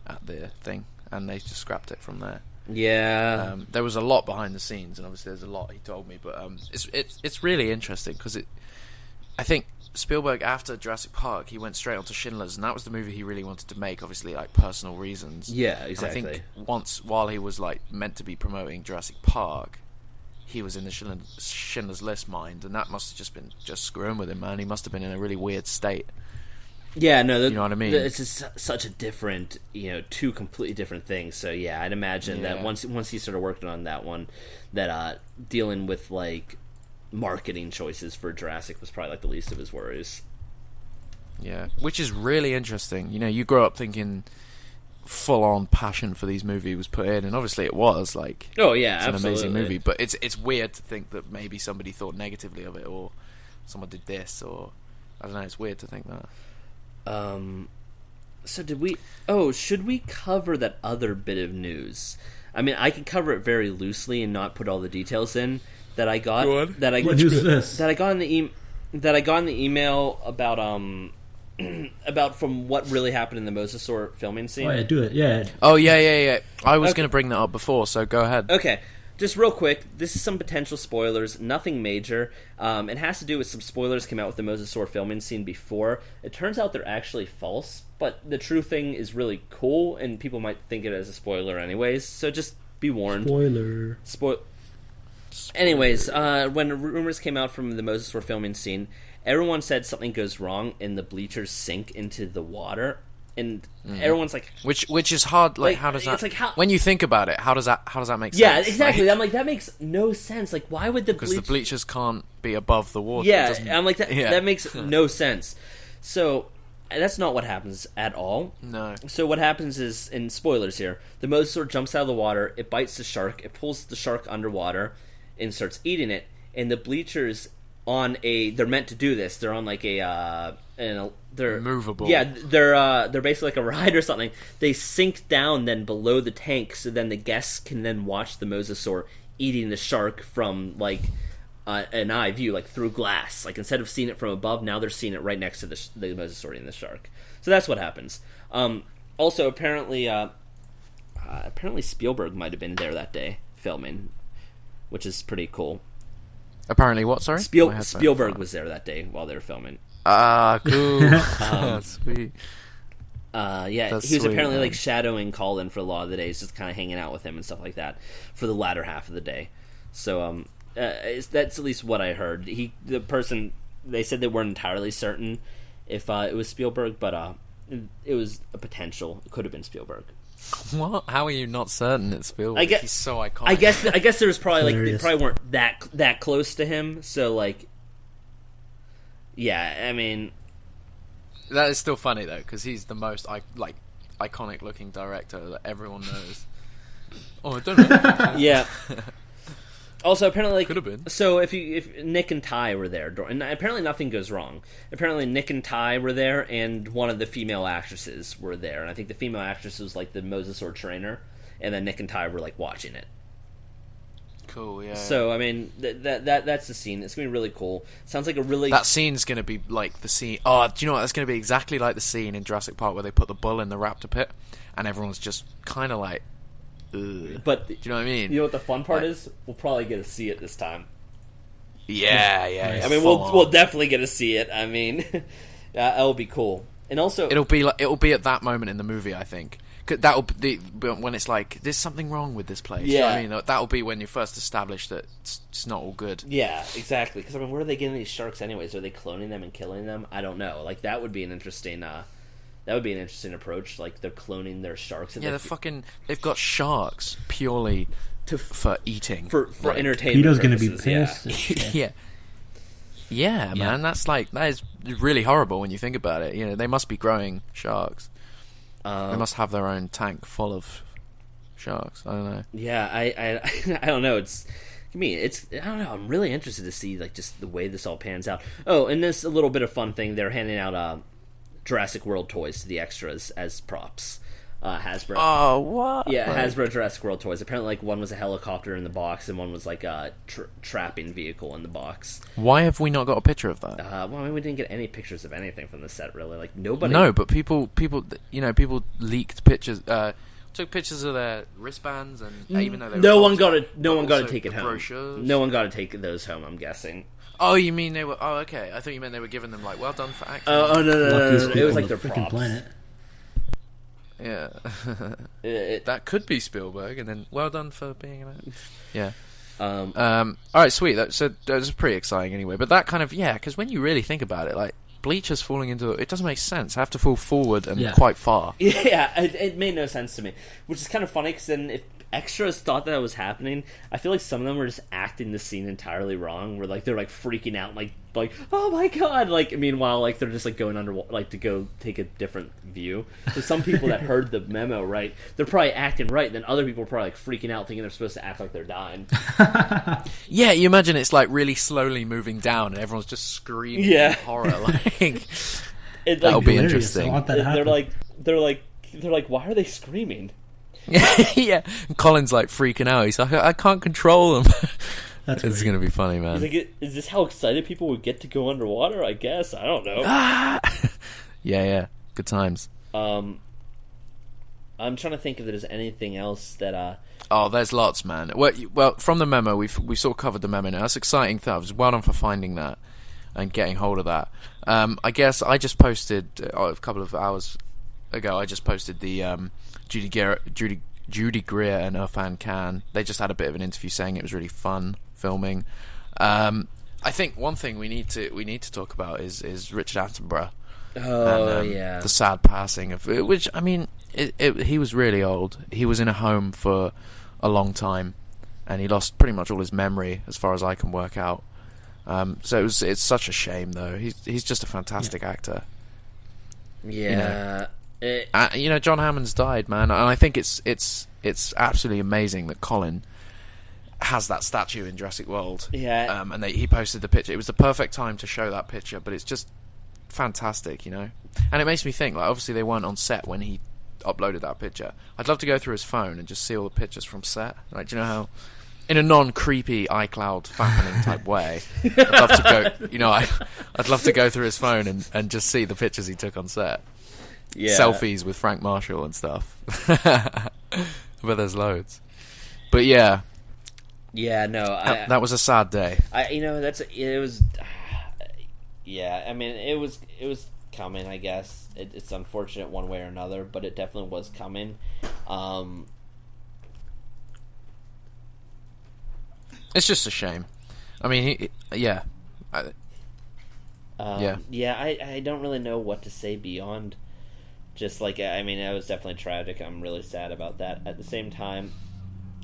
at the thing. And they just scrapped it from there. Yeah. There was a lot behind the scenes, and obviously there's a lot he told me. But it's really interesting, because I think Spielberg, after Jurassic Park, he went straight onto Schindler's, and that was the movie he really wanted to make, obviously, like, personal reasons. Yeah, exactly. And I think while he was, like, meant to be promoting Jurassic Park, he was in the Schindler's List mind, and that must have just been screwing with him, man. He must have been in a really weird state. Yeah, no, you know what I mean? It's just such a different, two completely different things. So yeah, I'd imagine that once he started working on that one, that dealing with like marketing choices for Jurassic was probably like the least of his worries. Yeah, which is really interesting. You grow up thinking full-on passion for these movies was put in, and obviously it was. Like, oh yeah, it's absolutely. an amazing movie, but it's weird to think that maybe somebody thought negatively of it, or someone did this, or I don't know. It's weird to think that. So should we cover that other bit of news? I mean, I can cover it very loosely and not put all the details in that I got. Go on. What news is this? That I got in the email about about from what really happened in the Mosasaur filming scene. Oh yeah, do it. Yeah. Oh yeah. I was going to bring that up before, so go ahead. Okay. Just real quick, this is some potential spoilers, nothing major. It has to do with some spoilers came out with the Mosasaur filming scene before. It turns out they're actually false, but the true thing is really cool, and people might think it as a spoiler anyways, so just be warned. Spoiler. Anyways, when rumors came out from the Mosasaur filming scene, everyone said something goes wrong and the bleachers sink into the water. And everyone's like, which is hard. Like, how does that? It's like when you think about it, how does that make sense? Yeah, exactly. I'm like, that makes no sense. Like, why would the because the bleachers can't be above the water? Yeah, I'm like that. Yeah. That makes no sense. So that's not what happens at all. No. So what happens is, in spoilers here, the Mosasaur jumps out of the water. It bites the shark. It pulls the shark underwater and starts eating it. And the bleachers they're meant to do this. They're on like they're movable. Yeah, they're basically like a ride or something. They sink down then below the tank, so then the guests can then watch the Mosasaur eating the shark from like an eye view, like through glass. Like instead of seeing it from above, now they're seeing it right next to the Mosasaur eating the shark. So that's what happens. Also, apparently Spielberg might have been there that day filming, which is pretty cool. Apparently, what? Sorry, Spielberg was there that day while they were filming. Ah, cool. Sweet. Yeah, That's he was sweet, apparently man. like shadowing Colin for a lot of the days, just kind of hanging out with him and stuff like that for the latter half of the day. So that's at least what I heard. They said they weren't entirely certain if it was Spielberg, but it was a potential. It could have been Spielberg. What? How are you not certain it's Spielberg? He's so iconic. I guess there was probably like Hilarious. they probably weren't that close to him. So like, yeah, I mean, that is still funny though, because he's the most iconic looking director that everyone knows. Oh, I don't know. yeah. Also, apparently, like, could have been. So if Nick and Ty were there, and apparently nothing goes wrong. Apparently Nick and Ty were there, and one of the female actresses were there, and I think the female actress was like the Mosasaur trainer, and then Nick and Ty were like watching it. cool. Yeah. So I mean, that's the scene. It's gonna be really cool. Sounds like a really that scene's gonna be like the scene. Oh, do you know what? That's gonna be exactly like the scene in Jurassic Park where they put the bull in the raptor pit, and everyone's just kind of like, ugh. But do you know what I mean? You know what the fun part is? We'll probably get to see it this time. Yeah. I mean, we'll definitely get to see it. I mean, that'll be cool. And also, it'll be at that moment in the movie, I think. That'll be when it's like there's something wrong with this place. Yeah, you know what I mean, that'll be when you first establish that it's not all good. Yeah, exactly. Because I mean, where are they getting these sharks anyways? Are they cloning them and killing them? I don't know. Like that would be an interesting. That would be an interesting approach. Like they're cloning their sharks. And they've got sharks purely for eating, for like, entertainment. Peter's going to be purposes, pissed. Yeah. Yeah, man, that is really horrible when you think about it. You know, they must be growing sharks. They must have their own tank full of sharks. I don't know. Yeah, I don't know. I don't know. I'm really interested to see like just the way this all pans out. Oh, and this a little bit of fun thing. They're handing out Jurassic World toys to the extras as props. Hasbro. Oh, what? Yeah, Hasbro Jurassic World toys. Apparently, like one was a helicopter in the box, and one was like a trapping vehicle in the box. Why have we not got a picture of that? Well, I mean, we didn't get any pictures of anything from the set, really. Like nobody. No, but people, people leaked pictures. Took pictures of their wristbands, and even though they no were one got to. No one got to take it home. Brochures. No one got to take those home. I'm guessing. Oh, you mean they were? Oh, okay. I thought you meant they were giving them like, well done for acting. Oh no! It was like their freaking props. Planet. Yeah, that could be Spielberg, and then well done for being in it. Yeah. All right, sweet. That was pretty exciting anyway. But that kind of because when you really think about it, like bleachers falling into it doesn't make sense. I have to fall forward and quite far. Yeah, it made no sense to me, which is kind of funny because then if extras thought that was happening, I feel like some of them were just acting the scene entirely wrong. Where like they're like freaking out, like oh my god, like meanwhile like they're just like going under like to go take a different view. So some people that heard the memo right, they're probably acting right. Then other people are probably like freaking out, thinking they're supposed to act like they're dying. Yeah, you imagine it's like really slowly moving down, and everyone's just screaming in horror. Like that'll be interesting. They're like, why are they screaming? Yeah, and Colin's like freaking out. He's like, I can't control them. It's gonna be funny, man. He's like, is this how excited people would get to go underwater? I guess I don't know. Yeah, good times. I'm trying to think if there's anything else that. Oh, there's lots, man. Well, from the memo, we sort of covered the memo now. That's exciting stuff. Well done for finding that and getting hold of that. I guess I just posted a couple of hours ago. I just posted the Judy Greer and Irfan Khan. They just had a bit of an interview saying it was really fun filming. I think one thing we need to talk about is Richard Attenborough. Oh, and, yeah. The sad passing of which I mean, he was really old. He was in a home for a long time, and he lost pretty much all his memory, as far as I can work out. So it's such a shame, though. He's just a fantastic actor. Yeah. John Hammond's died, man, and I think it's absolutely amazing that Colin has that statue in Jurassic World. Yeah. And he posted the picture. It was the perfect time to show that picture, but it's just fantastic, And it makes me think, like, obviously they weren't on set when he uploaded that picture. I'd love to go through his phone and just see all the pictures from set. Like, do you know how, in a non-creepy iCloud fappening type way, I'd love to go. I'd love to go through his phone and just see the pictures he took on set. Yeah. Selfies with Frank Marshall and stuff. But there's loads. But yeah. Yeah, no. That was a sad day. It was. Yeah, I mean, it was coming, I guess. It's unfortunate one way or another, but it definitely was coming. It's just a shame. I mean, I don't really know what to say beyond just, like, I mean, it was definitely tragic. I'm really sad about that. At the same time,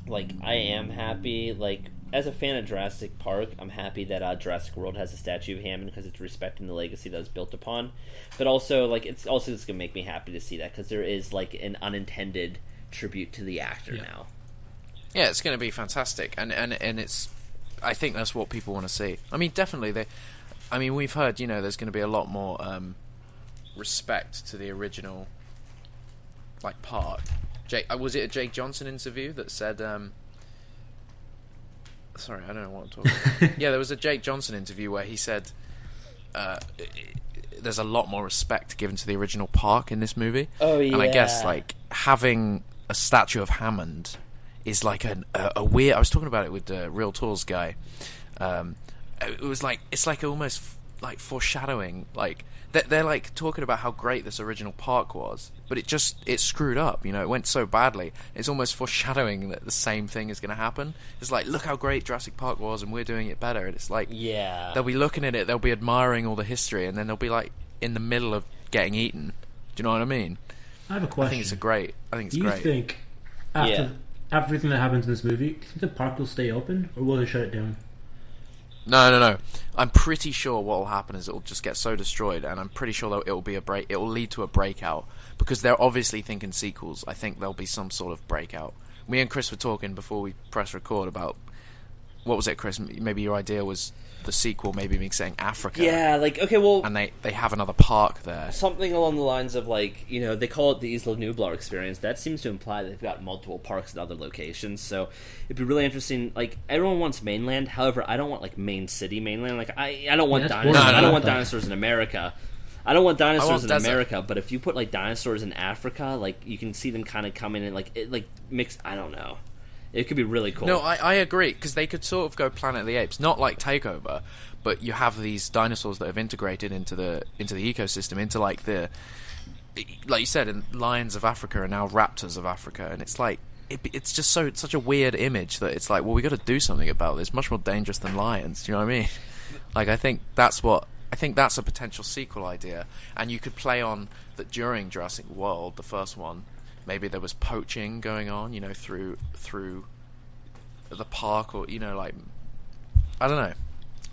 like, I am happy, like, as a fan of Jurassic Park, I'm happy that Jurassic World has a statue of Hammond because it's respecting the legacy that was built upon. But also, like, it's also just going to make me happy to see that because there is, like, an unintended tribute to the actor now. Yeah, it's going to be fantastic. And it's... I think that's what people want to see. I mean, definitely, we've heard, there's going to be a lot more respect to the original, like, park. Was it a Jake Johnson interview that said Sorry, I don't know what I'm talking about. Yeah, there was a Jake Johnson interview where he said there's a lot more respect given to the original park in this movie. Oh, yeah. And I guess, like, having a statue of Hammond is like a weird... I was talking about it with the Real Tours guy. It was like... It's like almost like foreshadowing. Like, they're like talking about how great this original park was, but it screwed up, you know, it went so badly. It's almost foreshadowing that the same thing is going to happen. It's like, look how great Jurassic Park was and we're doing it better. And it's like, yeah, they'll be looking at it, they'll be admiring all the history, and then they'll be like in the middle of getting eaten. Do you know what I mean? I have a question. I think it's great. Do you think after everything that happens in this movie, do you think the park will stay open, or will they shut it down? No. I'm pretty sure what will happen is it will just get so destroyed, and I'm pretty sure it will be it will lead to a breakout, because they're obviously thinking sequels. I think there'll be some sort of breakout. Me and Chris were talking before we press record about, what was it, Chris? Maybe your idea was the sequel maybe being saying Africa. Yeah, like, okay, well... And they have another park there. Something along the lines of, like, you know, they call it the Isla Nublar experience. That seems to imply that they've got multiple parks at other locations, so it'd be really interesting. Like, everyone wants mainland, however, I don't want, like, main city mainland. Like, I don't want dinosaurs. I don't want dinosaurs in America. I don't want dinosaurs in America, but if you put, like, dinosaurs in Africa, like, you can see them kind of coming in, like, it, like, mix... I don't know. It could be really cool. No, I agree, because they could sort of go Planet of the Apes, not like Takeover, but you have these dinosaurs that have integrated into the ecosystem, into like like you said, in lions of Africa and now raptors of Africa, and it's like it's just such a weird image that it's like, well, we got to do something about this. Much more dangerous than lions. Do you know what I mean? Like, I think that's a potential sequel idea, and you could play on that during Jurassic World, the first one. Maybe there was poaching going on, you know, through the park, or, you know, like, I don't know.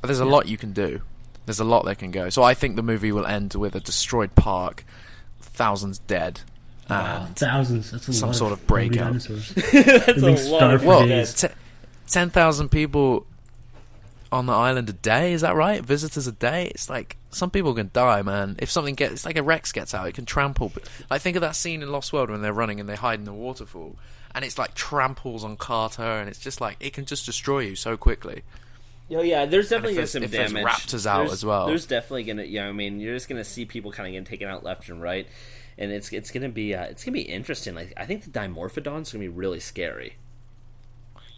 There's a lot you can do. There's a lot that can go. So I think the movie will end with a destroyed park, thousands dead, and thousands. That's a some lot sort of breakout. That's a lot of well, 10,000 people on the island a day. Is that right? Visitors a day. It's like, some people can die, man. If something it's like a Rex gets out, it can trample. Like, think of that scene in Lost World when they're running and they hide in the waterfall, and it's like tramples on Carter, and it's just like, it can just destroy you so quickly. Oh yeah, there's definitely some damage. There's raptors out as well. There's definitely gonna, you know, I mean, you're just gonna see people kind of getting taken out left and right, and it's gonna be interesting. Like, I think the Dimorphodon's gonna be really scary.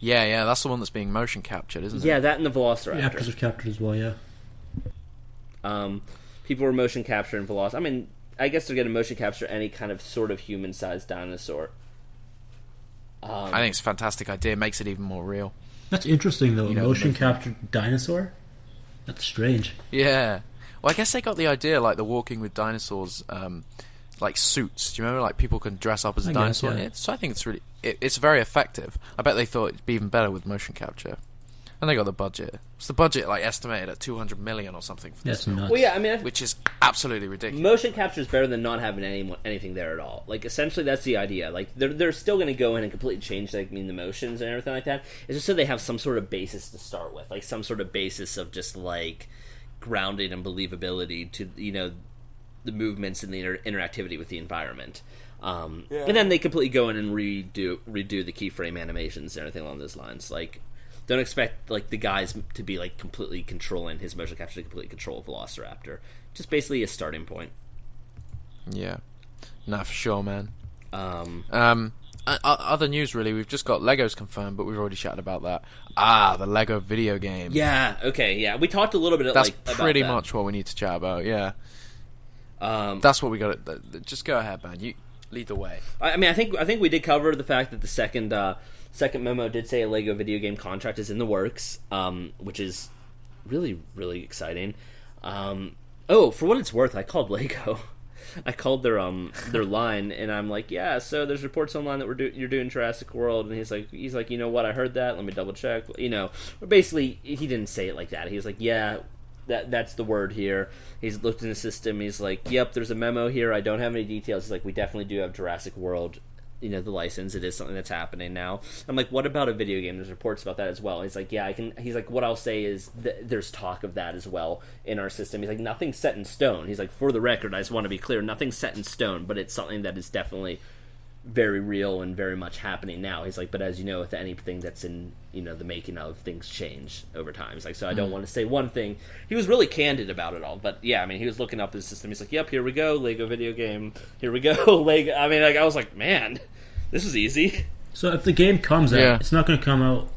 Yeah, that's the one that's being motion captured, isn't it? Yeah, that and the Velociraptor. Yeah, because they're captured as well. Yeah. People were motion capturing Velociraptor. I mean, I guess they're gonna motion capture any kind of sort of human-sized dinosaur. I think it's a fantastic idea. It makes it even more real. That's interesting, though. Motion captured dinosaur? That's strange. Yeah. Well, I guess they got the idea, like the Walking with Dinosaurs, like suits. Do you remember? Like, people can dress up as a dinosaur. Yeah. So I think it's really, it's very effective. I bet they thought it'd be even better with motion capture. And they got the budget. It's the budget, like, estimated at $200 million or something for this film. Nuts. Well, yeah, I mean, which is absolutely ridiculous. Motion capture is better than not having anything there at all. Like, essentially, that's the idea. Like, they're still going to go in and completely change, like, the motions and everything like that. It's just so they have some sort of basis to start with, like some sort of basis of just like grounding and believability to, you know, the movements and the interactivity with the environment. And then they completely go in and redo the keyframe animations and everything along those lines. Like, don't expect, like, the guys to be, like, completely controlling his motion capture to completely control Velociraptor. Just basically a starting point. Yeah. No, for sure, man. Other news, really. We've just got Legos confirmed, but we've already chatted about that. The Lego video game. Yeah, okay, yeah. We talked a little bit That's about pretty that. much what we need to chat about, yeah. That's what we got. Just go ahead, man. You lead the way. I mean, I think we did cover the fact that the second memo did say a Lego video game contract is in the works, which is really, really exciting. For what it's worth, I called Lego. I called their line, and I'm like, yeah. So there's reports online that you're doing Jurassic World, and he's like, you know what? I heard that. Let me double check. You know, basically, he didn't say it like that. He was like, yeah. That's the word here. He's looked in the system. He's like, yep, there's a memo here. I don't have any details. He's like, we definitely do have Jurassic World, you know, the license. It is something that's happening now. I'm like, what about a video game? There's reports about that as well. He's like, yeah, I can. He's like, what I'll say is there's talk of that as well in our system. He's like, nothing's set in stone. He's like, for the record, I just want to be clear, nothing's set in stone, but it's something that is definitely very real and very much happening now. He's like, but as you know, with anything that's in, the making of, things change over time. He's like, so I don't want to say one thing. He was really candid about it all, but yeah, I mean, he was looking up his system. He's like, yep, here we go, Lego video game. Here we go, Lego. I mean, like, I was like, man, this is easy. So if the game comes out, it's not going to come out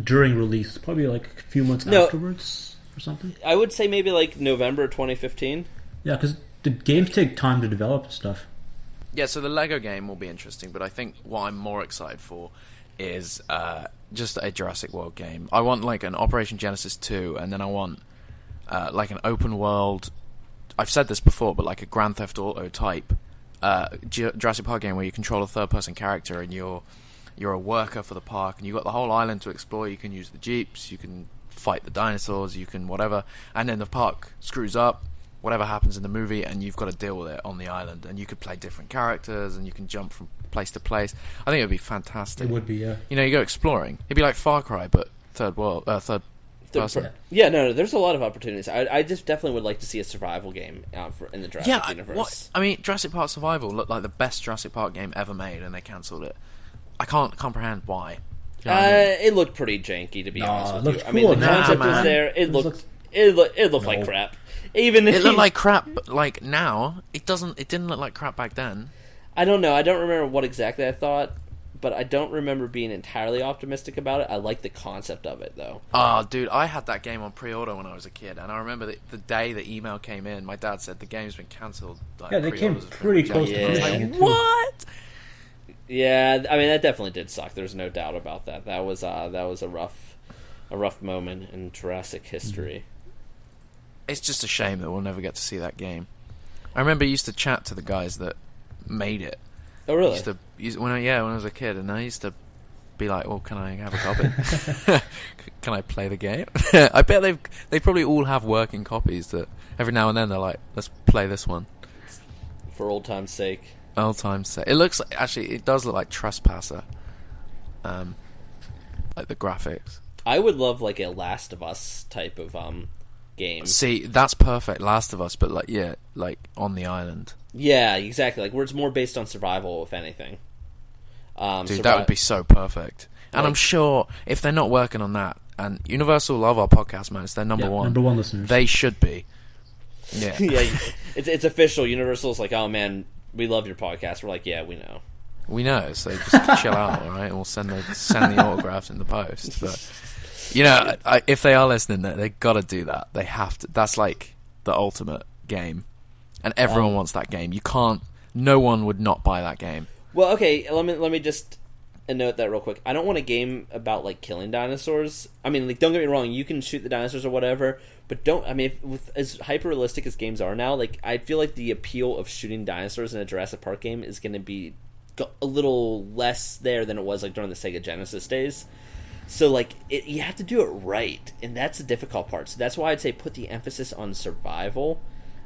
during release. It's probably like a few months afterwards or something. I would say maybe like November 2015. Yeah, because the games take time to develop and stuff. Yeah, so the Lego game will be interesting, but I think what I'm more excited for is just a Jurassic World game. I want like an Operation Genesis 2, and then I want like an open world. I've said this before, but like a Grand Theft Auto type Jurassic Park game where you control a third-person character and you're a worker for the park, and you've got the whole island to explore. You can use the jeeps, you can fight the dinosaurs, you can whatever, and then the park screws up. Whatever happens in the movie, and you've got to deal with it on the island, and you could play different characters, and you can jump from place to place. I think it would be fantastic. It would be, yeah. You go exploring. It'd be like Far Cry, but third person. Yeah, no, there's a lot of opportunities. I just definitely would like to see a survival game in the Jurassic universe. I mean, Jurassic Park Survival looked like the best Jurassic Park game ever made, and they cancelled it. I can't comprehend why. You know what I mean? It looked pretty janky, to be honest with you. Cool. I mean, the concept was there. It looked like crap. It looked like crap, but like now it doesn't. It didn't look like crap back then. I don't know. I don't remember what exactly I thought, but I don't remember being entirely optimistic about it. I like the concept of it, though. Oh, dude, I had that game on pre-order when I was a kid, and I remember the day the email came in, my dad said the game's been cancelled. Like, yeah, they came pretty close to finishing it, too. What? Yeah, I mean that definitely did suck. There's no doubt about that. That was a rough moment in Jurassic history. It's just a shame that we'll never get to see that game. I remember I used to chat to the guys that made it. Oh, really? When I was a kid, and I used to be like, "Well, can I have a copy? Can I play the game?" I bet they probably all have working copies that every now and then they're like, "Let's play this one for old time's sake." Old time's sake. It looks like, actually, it does look like Trespasser. Like the graphics. I would love like a Last of Us type of game. See, that's perfect, Last of Us, but like on the island. Yeah, exactly. Like where it's more based on survival, if anything. Dude, that would be so perfect. And I'm sure if they're not working on that, and Universal love our podcast, man, it's their number one listeners. They should be. Yeah, yeah. It's official. Universal's like, oh man, we love your podcast. We're like, yeah, we know. We know, so just chill out, all right? And we'll send the autographs in the post. But if they are listening, they got to do that. They have to. That's like the ultimate game, and everyone wants that game. You can't. No one would not buy that game. Well, okay. Let me just note that real quick. I don't want a game about like killing dinosaurs. I mean, like, don't get me wrong. You can shoot the dinosaurs or whatever, but don't. I mean, with as hyper realistic as games are now, like I feel like the appeal of shooting dinosaurs in a Jurassic Park game is going to be a little less there than it was like during the Sega Genesis days. So like you have to do it right, and that's the difficult part. So that's why I'd say put the emphasis on survival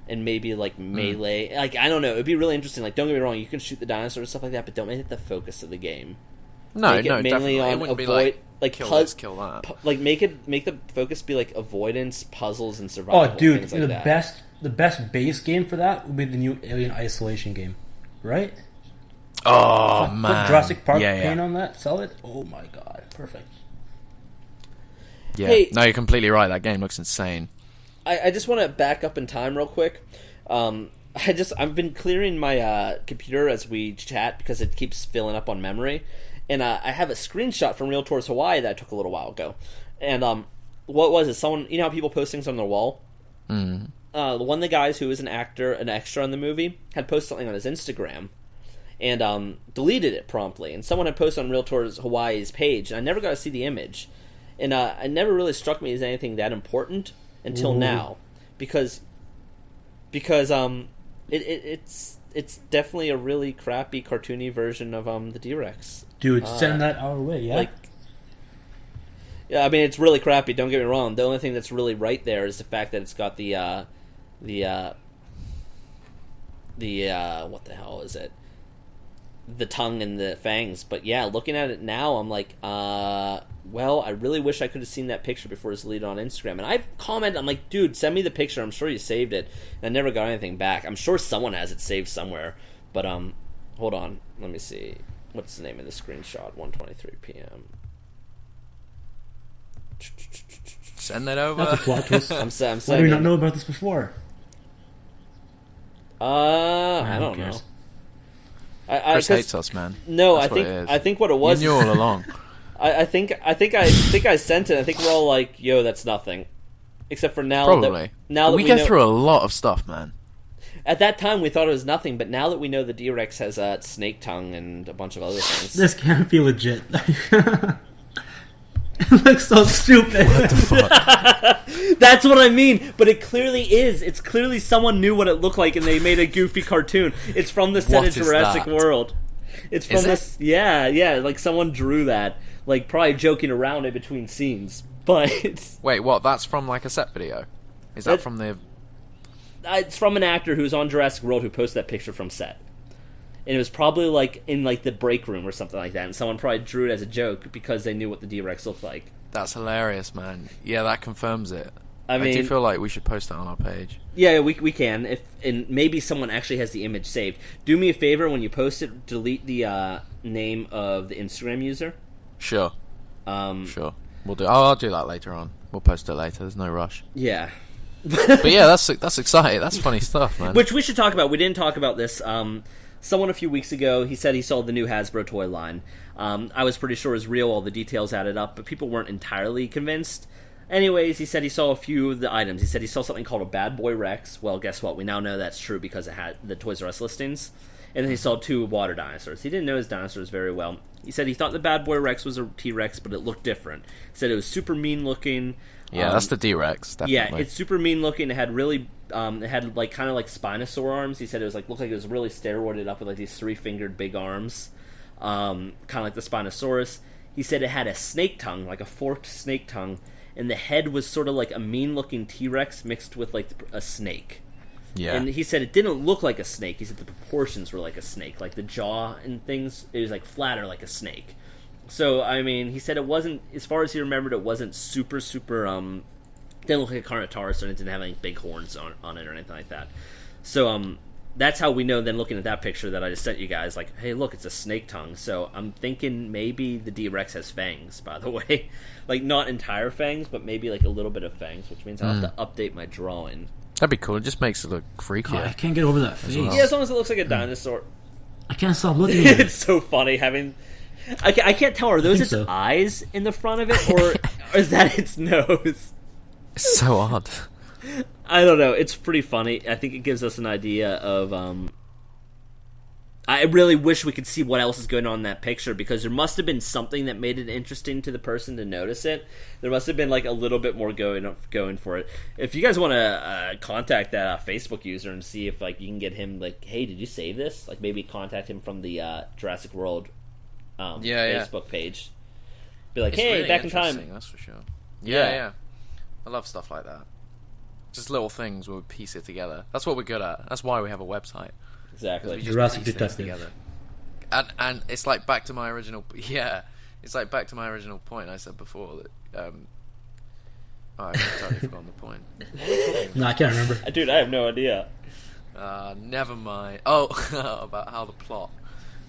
and maybe like melee. Like I don't know, it'd be really interesting. Like don't get me wrong, you can shoot the dinosaurs and stuff like that, but don't make it the focus of the game. No, mainly definitely. On it wouldn't avoid be like kill this, kill that. Like make the focus be like avoidance, puzzles, and survival. Oh, dude, things like the best base game for that would be the new Alien Isolation game, right? Oh man, put Jurassic Park paint on that, sell it. Oh my god, perfect. Yeah, no, you're completely right. That game looks insane. I just want to back up in time real quick. I've been clearing my computer as we chat because it keeps filling up on memory, and I have a screenshot from Real Tours Hawaii that I took a little while ago. And what was it? Someone, you know how people post things on their wall? Mm. One of the guys who is an extra in the movie, had posted something on his Instagram, and deleted it promptly. And someone had posted on Real Tours Hawaii's page, and I never got to see the image. And it never really struck me as anything that important until now, because it's definitely a really crappy cartoony version of the D-Rex. Dude, send that our way, yeah. Yeah, I mean it's really crappy. Don't get me wrong. The only thing that's really right there is the fact that it's got the what the hell is it? The tongue and the fangs. But yeah, looking at it now, I'm like, well, I really wish I could have seen that picture before it's deleted on Instagram. And I've commented, I'm like, dude, send me the picture. I'm sure you saved it. And I never got anything back. I'm sure someone has it saved somewhere. But Hold on. Let me see. What's the name of the screenshot? 1:23 p.m. Send that over. That's a plot twist. I'm saying. Why do we not know about this before? I don't know. Chris hates us, man. No, That's I think what it was. You knew all along. I think I sent it. I think we're all like, "Yo, that's nothing," except for now. Probably. Now that we go through a lot of stuff, man. At that time, we thought it was nothing, but now that we know the D-Rex has snake tongue and a bunch of other things, this can't be legit. It looks so stupid. What the fuck? That's what I mean. But it clearly is. It's clearly someone knew what it looked like, and they made a goofy cartoon. It's from the set of Jurassic World. It's from this. Yeah. Like someone drew that, like probably joking around in between scenes. But wait, what? That's from like a set video? Is that from the? It's from an actor who's on Jurassic World who posted that picture from set. And it was probably like in like the break room or something like that, and someone probably drew it as a joke because they knew what the D-Rex looked like. That's hilarious, man. Yeah, that confirms it. I mean, do feel like we should post that on our page. Yeah, we can. And maybe someone actually has the image saved. Do me a favor when you post it, delete the name of the Instagram user. Sure. Sure. We'll do. I'll do that later on. We'll post it later. There's no rush. Yeah. But yeah, that's exciting. That's funny stuff, man. Which we should talk about. We didn't talk about this. Someone a few weeks ago, he said he saw the new Hasbro toy line. I was pretty sure it was real, all the details added up, but people weren't entirely convinced. Anyways, he said he saw a few of the items. He said he saw something called a Bad Boy Rex. Well, guess what? We now know that's true because it had the Toys R Us listings. And then he saw 2 water dinosaurs. He didn't know his dinosaurs very well. He said he thought the Bad Boy Rex was a T-Rex, but it looked different. He said it was super mean looking. Yeah, that's the D-Rex, definitely. Yeah, it's super mean looking. It had really, it had like kind of like Spinosaur arms. He said it was like looked like it was really steroided up with like these 3-fingered big arms, kind of like the Spinosaurus. He said it had a snake tongue, like a forked snake tongue, and the head was sort of like a mean looking T-Rex mixed with like a snake. Yeah. And he said it didn't look like a snake. He said the proportions were like a snake, like the jaw and things. It was like flatter like a snake. So, I mean, he said it wasn't, as far as he remembered, it wasn't super, didn't look like a Carnotaurus, or it didn't have any big horns on it or anything like that. So, that's how we know then, looking at that picture that I just sent you guys, like, hey, look, it's a snake tongue. So, I'm thinking maybe the D-Rex has fangs, by the way. Like, not entire fangs, but maybe, like, a little bit of fangs, which means I'll have to update my drawing. That'd be cool. It just makes it look freakier. God, I can't get over that face. Yeah, as long as it looks like a dinosaur. I can't stop looking at it. It's so funny having... I can't tell, are those its eyes in the front of it, or is that its nose? It's so odd. I don't know. It's pretty funny. I think it gives us an idea of... I really wish we could see what else is going on in that picture, because there must have been something that made it interesting to the person to notice it. There must have been like a little bit more going for it. If you guys want to contact that Facebook user and see if like you can get him, like, hey, did you save this? Like maybe contact him from the Jurassic World Facebook page. Be like, it's hey, really back in time. That's for sure. Yeah. I love stuff like that. Just little things where we piece it together. That's what we're good at. That's why we have a website. Exactly. Jurassic Detective. And it's like back to my original. Yeah, it's like back to my original point I said before that. I've totally forgotten the point. No, I can't remember. Dude, I have no idea. Never mind. Oh, about how the plot.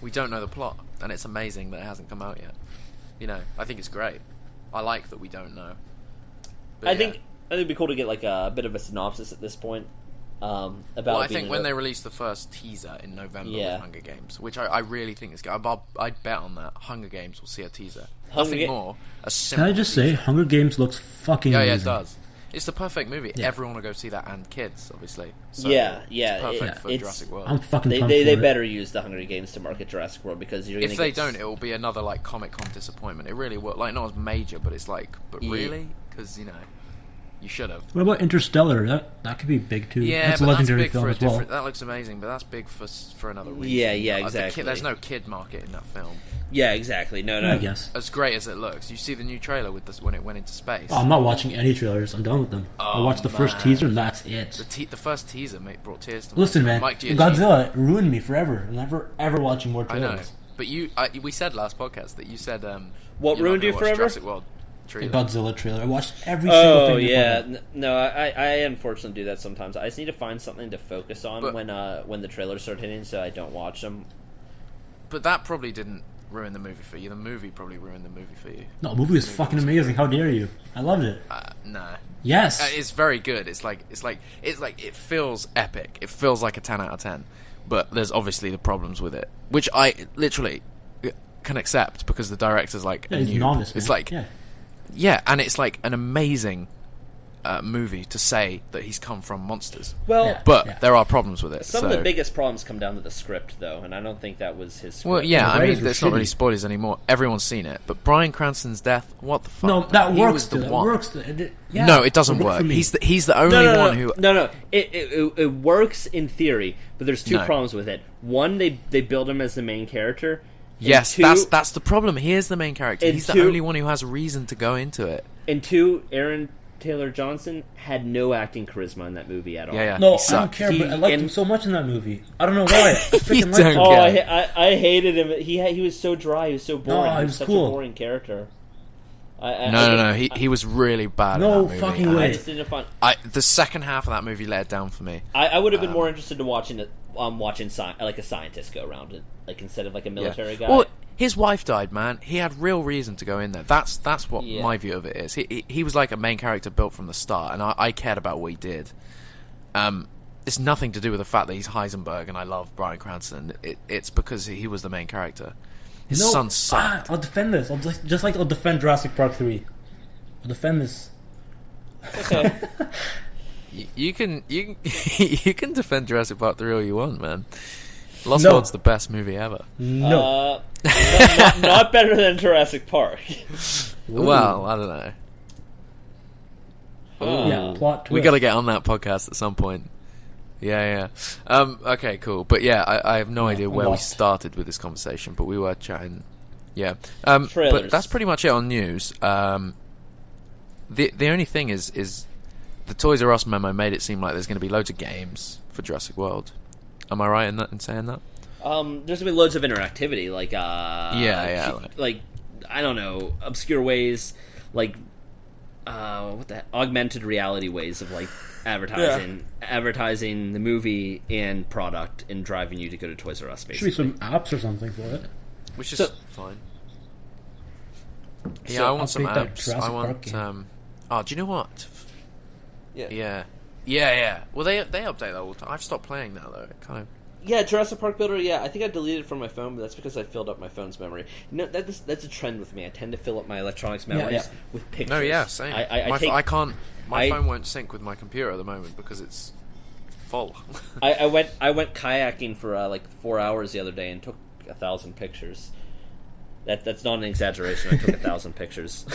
We don't know the plot, and it's amazing that it hasn't come out yet. You know, I think it's great. I like that we don't know. But I think it'd be cool to get like a bit of a synopsis at this point. About. Well, I think when they release the first teaser in November with Hunger Games, which I really think is good. I'd bet on that. Hunger Games will see a teaser. Nothing more. A simple Can I just teaser. say, Hunger Games looks fucking amazing. Yeah, it does. It's the perfect movie. Yeah. Everyone will go see that, and kids, obviously. So it's perfect for Jurassic World. I'm fucking They better use the Hunger Games to market Jurassic World, because you're. If they don't, it will be another like Comic-Con disappointment. It really will. Like, not as major, but it's like, really, because you should have. What about Interstellar? That could be big too. Yeah, that's but a legendary that's big film for a as well. different. That looks amazing, but that's big for another reason. Yeah, exactly. There's no kid market in that film. Yeah, exactly. No. I guess. As great as it looks, you see the new trailer with this when it went into space. Oh, I'm not watching any trailers. I'm done with them. I watched the first teaser, and that's it. The first teaser brought tears to me. Listen, man, Mike Godzilla ruined me forever. I'm never ever watching more trailers. I know, but we said last podcast that you said what ruined you forever? Jurassic World. The Godzilla trailer. I watched every single thing. Oh yeah, no, I unfortunately do that sometimes. I just need to find something to focus on when the trailers start hitting, so I don't watch them. but that probably didn't ruin the movie for you. The movie probably ruined the movie for you. No, the movie was fucking amazing. How dare you? I loved it. No. Yes. It's very good. It's like it feels epic. It feels like a 10 out of 10. But there's obviously the problems with it, which I literally can accept because the director's like a he's noob. novice, It's man. like and it's like an amazing movie to say that he's come from monsters. Well, but there are problems with it. Some of the biggest problems come down to the script, though, and I don't think that was his script. Well, yeah, I mean, it's not really shitty. spoilers anymore. Everyone's seen it. But Bryan Cranston's death, what the fuck? No, man? that He works. was the That one. works. Yeah, No, it doesn't worked work. for me. He's the only one who. No. It works in theory, but there's two problems with it. One, they build him as the main character. Yes, two, that's the problem. He is the main character. and He's two- the only one who has reason to go into it. And two, Aaron Taylor Johnson had no acting charisma in that movie at all. Yeah. No, He I don't sucked. care, but I liked him so much in that movie. I don't know why. I freaking liked don't him. Oh, Yeah. I hated him. He was so dry. He was so boring. No, he he was was such cool. a boring character. No. He was really bad. No in that movie. fucking I way. just didn't find. The second half of that movie let it down for me. I would have been more interested in watching it. Like a scientist go around it, like instead of like a military guy. Well, his wife died, man. He had real reason to go in there. That's what Yeah. my view of it is. He was like a main character built from the start, and I cared about what he did. It's nothing to do with the fact that he's Heisenberg and I love Bryan Cranston. It's because he was the main character. His son sucked. I'll defend this. I'll defend Jurassic Park 3. I'll defend this. Okay. You can you can defend Jurassic Park 3 all you want, man. Lost No. World's the best movie ever. No. Not better than Jurassic Park. Well, I don't know. Oh. Yeah, plot twist. We got to get on that podcast at some point. Yeah. Okay, cool. But yeah, I have no idea where we lost. started with this conversation, but we were chatting. Yeah. But Trailers. that's pretty much it on news. The only thing is the Toys R Us memo made it seem like there's going to be loads of games for Jurassic World. Am I right in saying that? There's gonna be loads of interactivity, like like I don't know, obscure ways, like augmented reality ways of like advertising the movie and product and driving you to go to Toys R Us. Basically, Should be some apps or something for it. Which is So- fine. So Yeah, I want some update that apps. Jurassic I Park want. game. Do you know what? yeah. Yeah. Well, they update that all the time. I've stopped playing now though. It kind of. Yeah, Jurassic Park Builder. Yeah, I think I deleted it from my phone, but that's because I filled up my phone's memory. You know, that's a trend with me. I tend to fill up my electronics memories with pictures. No, yeah, same. I can't. My phone won't sync with my computer at the moment because it's full. I went kayaking for like 4 hours the other day and took 1,000 pictures. That's not an exaggeration. I took 1,000 pictures.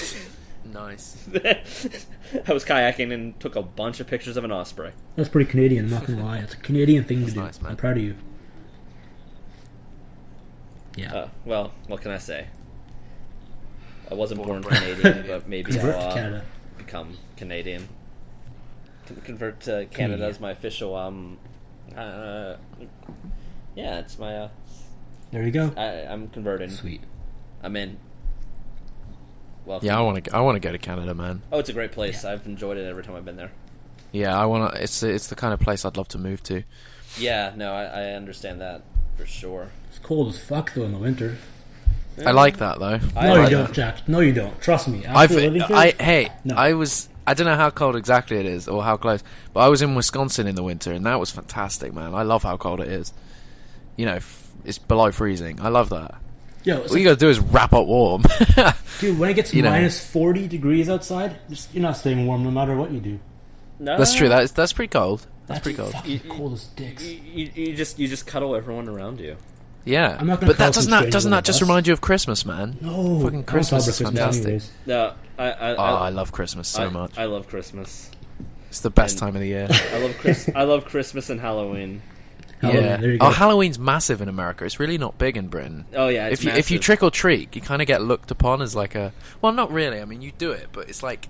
Nice. I was kayaking and took a bunch of pictures of an osprey. That's pretty Canadian, I'm not gonna lie. It's a Canadian thing to do. nice, man. I'm proud of you. Yeah. Well, what can I say? I wasn't born Born Canadian, but maybe Convert to I'll Canada. become Canadian. Convert to Canada as my official. Yeah, it's my. There you go. I'm converting. Sweet. I'm in. Well, Yeah, I want to go to Canada, man. Oh, it's a great place. I've enjoyed it every time I've been there. Yeah, I want to. It's the kind of place I'd love to move to. Yeah, no, I understand that for sure. It's cold as fuck though in the winter. I like that though. No, like you don't, Jack. No, you don't. Trust me. I don't know how cold exactly it is or how close, but I was in Wisconsin in the winter and that was fantastic, man. I love how cold it is. You know, it's below freezing. I love that. Yo, All you gotta do is wrap up warm. dude, when it gets You know. minus 40 degrees outside, you're not staying warm no matter what you do. No, That's true. That's pretty cold. That's pretty cold. Fucking cold as dicks. You just cuddle everyone around you. Yeah, I'm not gonna but that call some doesn't strangers on that the just bus. remind you of Christmas, man? No, Fucking I don't Christmas is celebrate fantastic. anyways. No, I love Christmas so much. I love Christmas. It's the best and- time of the year. I love Christmas and Halloween. Halloween, Yeah. there you go. Oh, Halloween's massive in America. It's really not big in Britain. Oh yeah, it's If you massive. trick or treat, you kind of get looked upon as like a. Well, not really. I mean, you do it, but it's like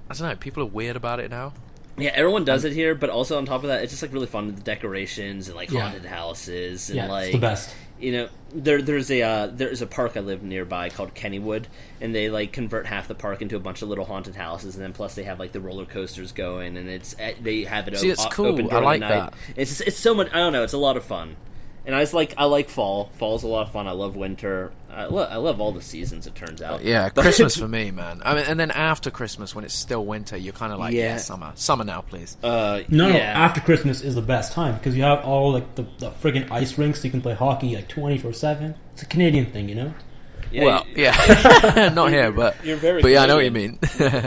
I don't know. People are weird about it now. Yeah, everyone does it here, but also on top of that, it's just like really fun with the decorations and like Yeah. haunted houses and Yeah, like it's the best. You know, there's a park I live nearby called Kennywood, and they like convert half the park into a bunch of little haunted houses, and then plus they have like the roller coasters going, and they have it See, it's cool. open I during like the night. that. It's so much. I don't know. It's a lot of fun, And I like fall. Fall's a lot of fun. I love winter. I love all the seasons, it turns out. Yeah, Christmas for me, man. I mean, and then after Christmas, when it's still winter, you're kind of like, summer. Summer now, please. No, after Christmas is the best time, because you have all like the friggin' ice rinks, so you can play hockey like 24/7. It's a Canadian thing, you know? Yeah, well, yeah. Not here, but you're very but yeah, Canadian. I know what you mean.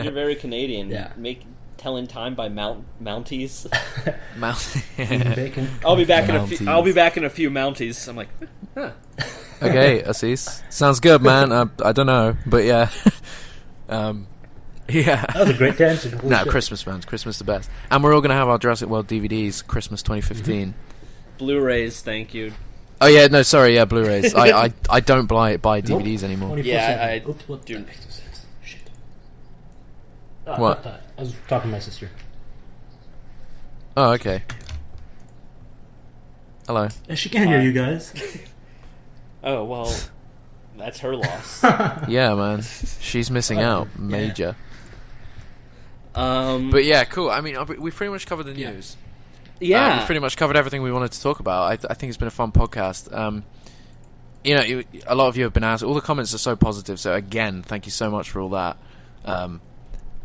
You're very Canadian. Yeah. Telling time by Mounties. Bacon. I'll be back in a few Mounties. I'm like, huh. Okay, Assis. Sounds good, man. I don't know, but yeah. Yeah. That was a great tangent. No, Christmas, man. Christmas the best. And we're all going to have our Jurassic World DVDs Christmas 2015. Blu-rays, thank you. Oh, yeah, no, sorry, yeah, Blu-rays. I don't buy DVDs anymore. Yeah, Oops, what do? Shit. What? I was talking to my sister. Oh, okay. Hello. She can't hear you guys. Oh, well, that's her loss. Yeah, man. She's missing out. Major. Yeah. But yeah, cool. I mean, we pretty much covered the news. Yeah. We pretty much covered everything we wanted to talk about. I think it's been a fun podcast. You know, a lot of you have been asked. All the comments are so positive. So again, thank you so much for all that.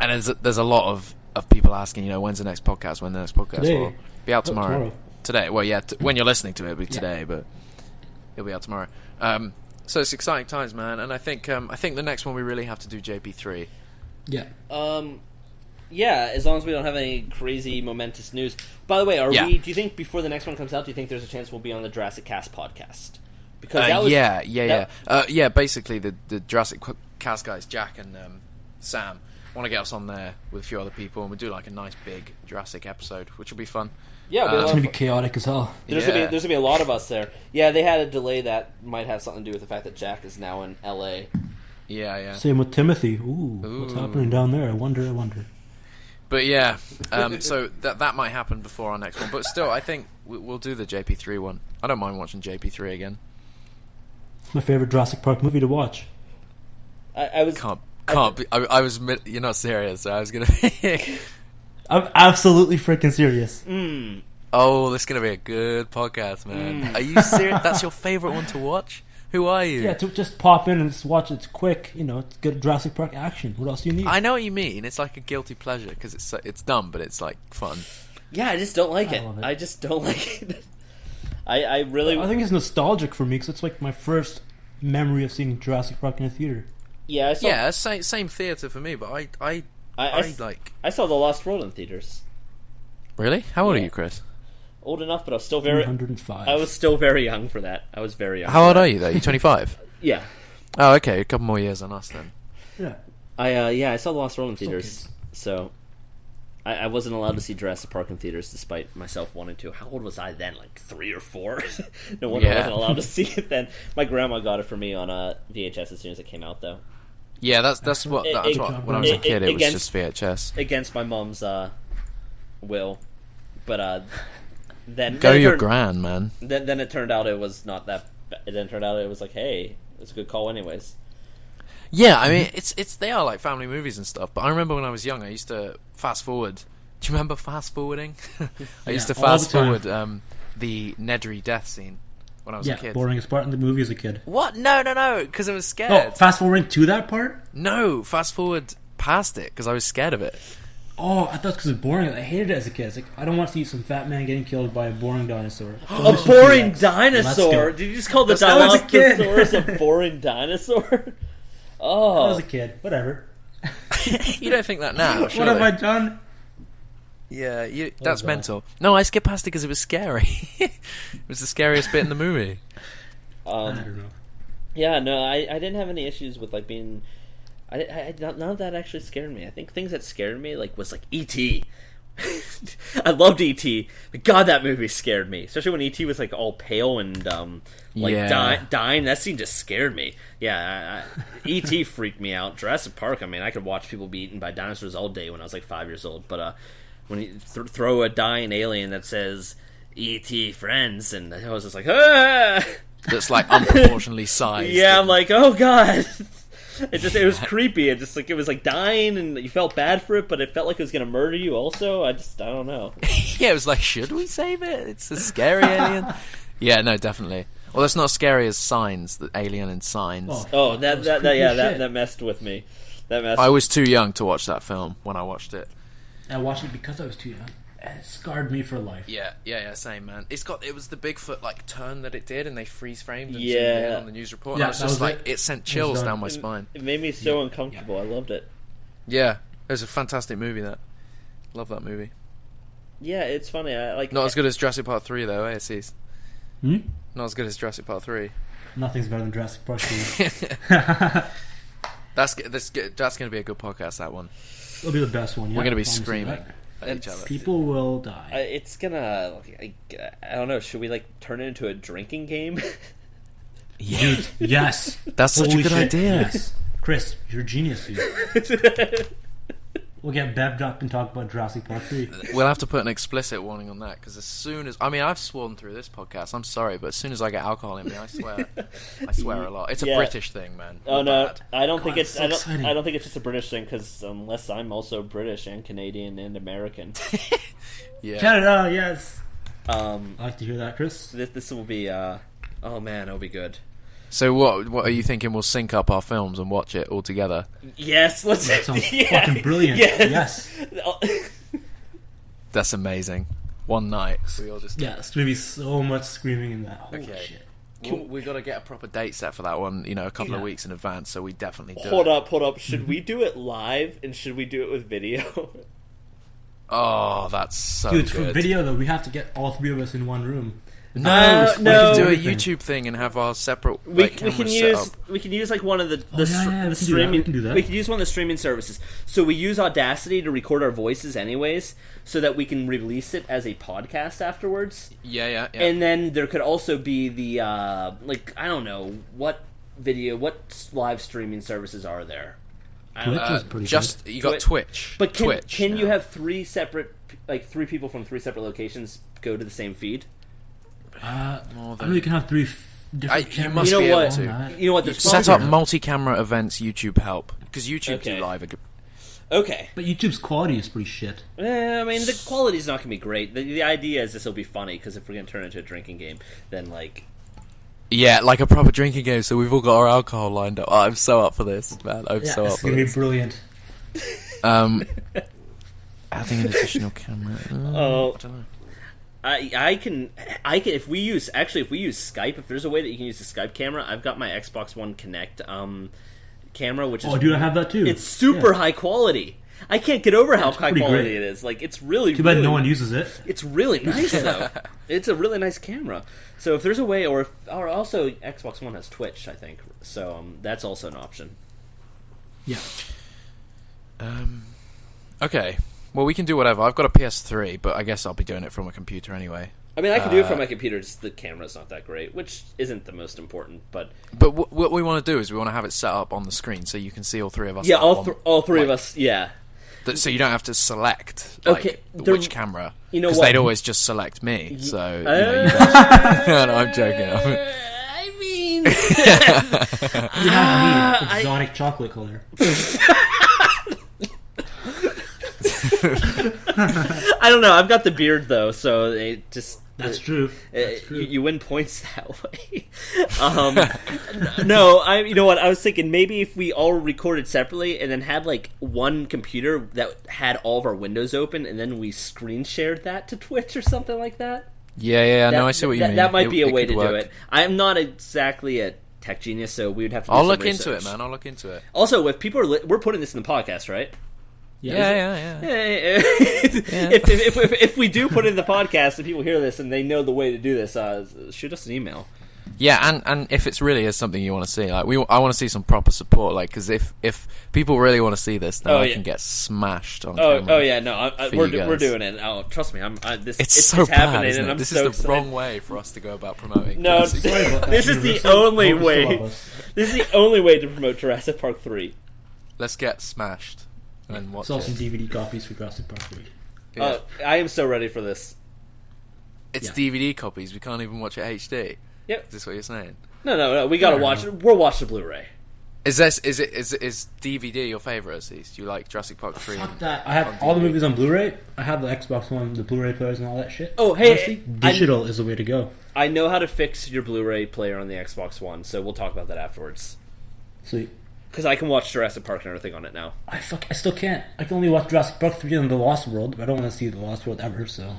And there's a lot of people asking, you know, when's the next podcast? When the next podcast will be out tomorrow. Today. Well, yeah, when you're listening to it, it'll be today, but it'll be out tomorrow. So it's exciting times, man. And I think the next one we really have to do JP3. Yeah. Yeah, as long as we don't have any crazy momentous news. By the way, do you think before the next one comes out, do you think there's a chance we'll be on the Jurassic Cast podcast? Because that basically the Jurassic Cast guys, Jack and Sam, want to get us on there with a few other people, and we'll do like a nice big Jurassic episode, which will be fun. Yeah, it's gonna be chaotic as hell. There's gonna be a lot of us there. Yeah, they had a delay that might have something to do with the fact that Jack is now in LA. Yeah. Same with Timothy. Ooh, what's happening down there? I wonder. But yeah, so that might happen before our next one. But still, I think we'll do the JP3 one. I don't mind watching JP3 again. It's my favorite Jurassic Park movie to watch. I was can't be. I was. You're not serious. So I was gonna. I'm absolutely freaking serious. Oh, this is gonna be a good podcast, man. Are you serious? That's your favorite one to watch? Who are you? Yeah, to just pop in and just watch it. It's quick, you know. It's good Jurassic Park action. What else do you need? I know what you mean. It's like a guilty pleasure because it's dumb, but it's like fun. Yeah, I just don't like it. I just don't like it. I think it's nostalgic for me because it's like my first memory of seeing Jurassic Park in a theater. Yeah, same theater for me, but I saw The Lost World in theaters. Really? How old are you, Chris? Old enough, but I was still very 105. I was still very young for that. I was very young. How old are you though? You 25? Yeah. Oh, okay. A couple more years than us then. Yeah. I saw The Lost World in theaters, so I wasn't allowed to see Jurassic Park in theaters despite myself wanting to. How old was I then? Like 3 or 4? No wonder I wasn't allowed to see it then. My grandma got it for me on VHS as soon as it came out, though. Yeah, that's what when I was a kid, it was just VHS. Against my mom's will, but then your gran, man. Then it turned out it was not that. It then turned out it was like, hey, it's a good call, anyways. Yeah, I mean, it's they are like family movies and stuff. But I remember when I was young, I used to fast forward. Do you remember fast forwarding? I used to fast forward the Nedry death scene when I was a kid. Boringest part in the movie as a kid. What? No, because I was scared. Oh, fast forwarding to that part? No, fast forward past it because I was scared of it. Oh, I thought because it was boring. I hated it as a kid. It's like, I don't want to see some fat man getting killed by a boring dinosaur. A boring dinosaur? Did you just call the Dilophosaurus a boring dinosaur? Oh. I was a kid. Whatever. You don't think that now, What have I done? Yeah, that's mental. No, I skipped past it because it was scary. It was the scariest bit in the movie. I don't know. Yeah, no, I didn't have any issues with like being... none of that actually scared me. I think things that scared me was like E.T. I loved E.T. But God, that movie scared me. Especially when E.T. was like all pale and dying. That scene just scared me. Yeah, E.T. freaked me out. Jurassic Park, I mean, I could watch people be eaten by dinosaurs all day when I was like 5 years old. But when you throw a dying alien that says E.T. friends, and I was just like, ah! That's like unproportionally sized. Yeah, I'm like, oh God. It was creepy. It was like dying, and you felt bad for it, but it felt like it was gonna murder you. Also, I don't know. Yeah, it was like, should we save it? It's a scary alien. Yeah, no, definitely. Well, that's not as scary as Signs, the Alien in Signs. That messed with me. I was too young to watch that film when I watched it. I watched it because I was too young. It scarred me for life. Yeah, same, man. It was the Bigfoot turn that it did, and they freeze framed and zoomed in on the news report. And I was just it sent chills down my spine. It made me so uncomfortable. I loved it. Yeah, it was a fantastic movie. Love that movie. Yeah, it's funny. Not as good as Jurassic Park 3 though, ASCs. Not as good as Jurassic Park 3. Nothing's better than Jurassic Park 3. That's going to be a good podcast. That one. It'll be the best one. We're going to be screaming at each other. People will die. It's gonna. I don't know. Should we turn it into a drinking game? Yeah. Dude, yes. That's such a good idea. Yes. Chris, you're a genius, dude. We'll get bebbed up and talk about Jurassic Park 3. We'll have to put an explicit warning on that, because as soon as... I mean, I've sworn through this podcast, I'm sorry, but as soon as I get alcohol in me, I swear a lot. It's a British thing, man. Oh, no, bad. I don't think it's just a British thing, because unless I'm also British and Canadian and American. Yeah. Canada, yes. I like to hear that, Chris. This will be... oh, man, it'll be good. So what are you thinking? We'll sync up our films and watch it all together? Yes, let's. That sounds fucking brilliant. Yes. That's amazing. One night, we all just. Yeah, it's gonna be so much screaming in that. Holy shit. We've got to get a proper date set for that one, a couple of weeks in advance, so we definitely do Hold up. Should we do it live, and should we do it with video? Oh, that's so good. Dude, for video, though, we have to get all three of us in one room. No, we can do a YouTube thing and have our separate cameras set up. We can use one of the streaming. We can use one of the streaming services. So we use Audacity to record our voices, anyways, so that we can release it as a podcast afterwards. Yeah. And then there could also be the I don't know what live streaming services are there. Twitch is pretty good. You got Twitch, but can you have three people from three separate locations go to the same feed? I know you can have three different cameras. You must be able to. You know what? Set up multi-camera events. YouTube help, because YouTube do live. Okay, but YouTube's quality is pretty shit. I mean, the quality's not gonna be great. The idea is this will be funny, because if we're gonna turn it into a drinking game, then yeah, like a proper drinking game. So we've all got our alcohol lined up. Oh, I'm so up for this, man. It's gonna be brilliant. Adding an additional camera. I don't know. I can if we use Skype, if there's a way that you can use the Skype camera, I've got my Xbox One Connect camera, which is dude, I have that too. It's super high quality. I can't get over how high quality it is. It's really too bad no one uses it. It's really nice though. It's a really nice camera. So if there's a way, or also Xbox One has Twitch, I think. So that's also an option. Yeah. Okay. Well, we can do whatever. I've got a PS3, but I guess I'll be doing it from a computer anyway. I mean, I can do it from my computer, just the camera's not that great, which isn't the most important, but... But what we want to do is we want to have it set up on the screen so you can see all three of us. Yeah, all three of us, yeah. So you don't have to select, which camera. You know what? Because they'd always just select me, so... you guys... No, I'm joking. I mean... You have me, exotic chocolate color. I don't know. I've got the beard though, so it just that's true. You win points that way. No, you know what? I was thinking maybe if we all recorded separately and then had one computer that had all of our windows open, and then we screen shared that to Twitch or something like that. Yeah. No, I see what you mean. That might be a way to do it. I'm not exactly a tech genius, so we would have to. I'll look into it, man. I'll look into it. Also, if people are, we're putting this in the podcast, right? Yeah. If we do put it in the podcast and people hear this and they know the way to do this, shoot us an email. Yeah, and if it's really is something you want to see, I want to see some proper support, because if people really want to see this, then I can get smashed on camera. Oh yeah, no, we're doing it. Oh, trust me, it's so bad, happening, and I'm this so is the excited. Wrong way for us to go about promoting. No, this is the only way. This is the only way to promote Jurassic Park 3. Let's get smashed. And watch some DVD copies for Jurassic Park 3. Yeah. I am so ready for this. It's DVD copies. We can't even watch it HD. Yep. Is this what you're saying? No. We gotta watch it. We'll watch the Blu-ray. Is DVD your favorite? At least do you like Jurassic Park 3? Fuck that! I have all the movies on Blu-ray. I have the Xbox One, the Blu-ray players, and all that shit. Oh, hey, honestly, digital is the way to go. I know how to fix your Blu-ray player on the Xbox One, so we'll talk about that afterwards. Sweet. Because I can watch Jurassic Park and everything on it now. I still can't. I can only watch Jurassic Park 3 and The Lost World, but I don't want to see The Lost World ever, so...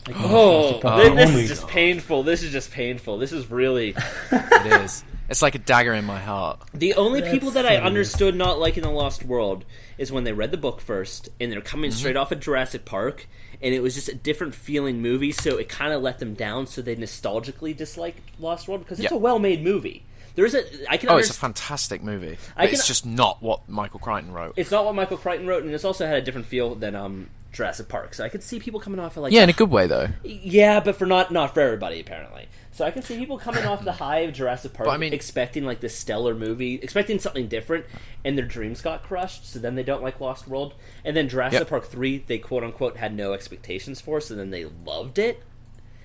This is just painful. This is just painful. This is really... It is. It's like a dagger in my heart. The only people that I understood not liking The Lost World is when they read the book first, and they're coming straight off of Jurassic Park, and it was just a different feeling movie, so it kind of let them down, so they nostalgically disliked Lost World, because it's a well-made movie. It's a fantastic movie. It's just not what Michael Crichton wrote. It's not what Michael Crichton wrote, and it's also had a different feel than Jurassic Park. So I could see people coming off of in a good way though. Yeah, but not for everybody apparently. So I can see people coming off the high of Jurassic Park, expecting like this stellar movie, expecting something different, and their dreams got crushed. So then they don't like Lost World, and then Jurassic Park 3, they quote unquote had no expectations for, so then they loved it.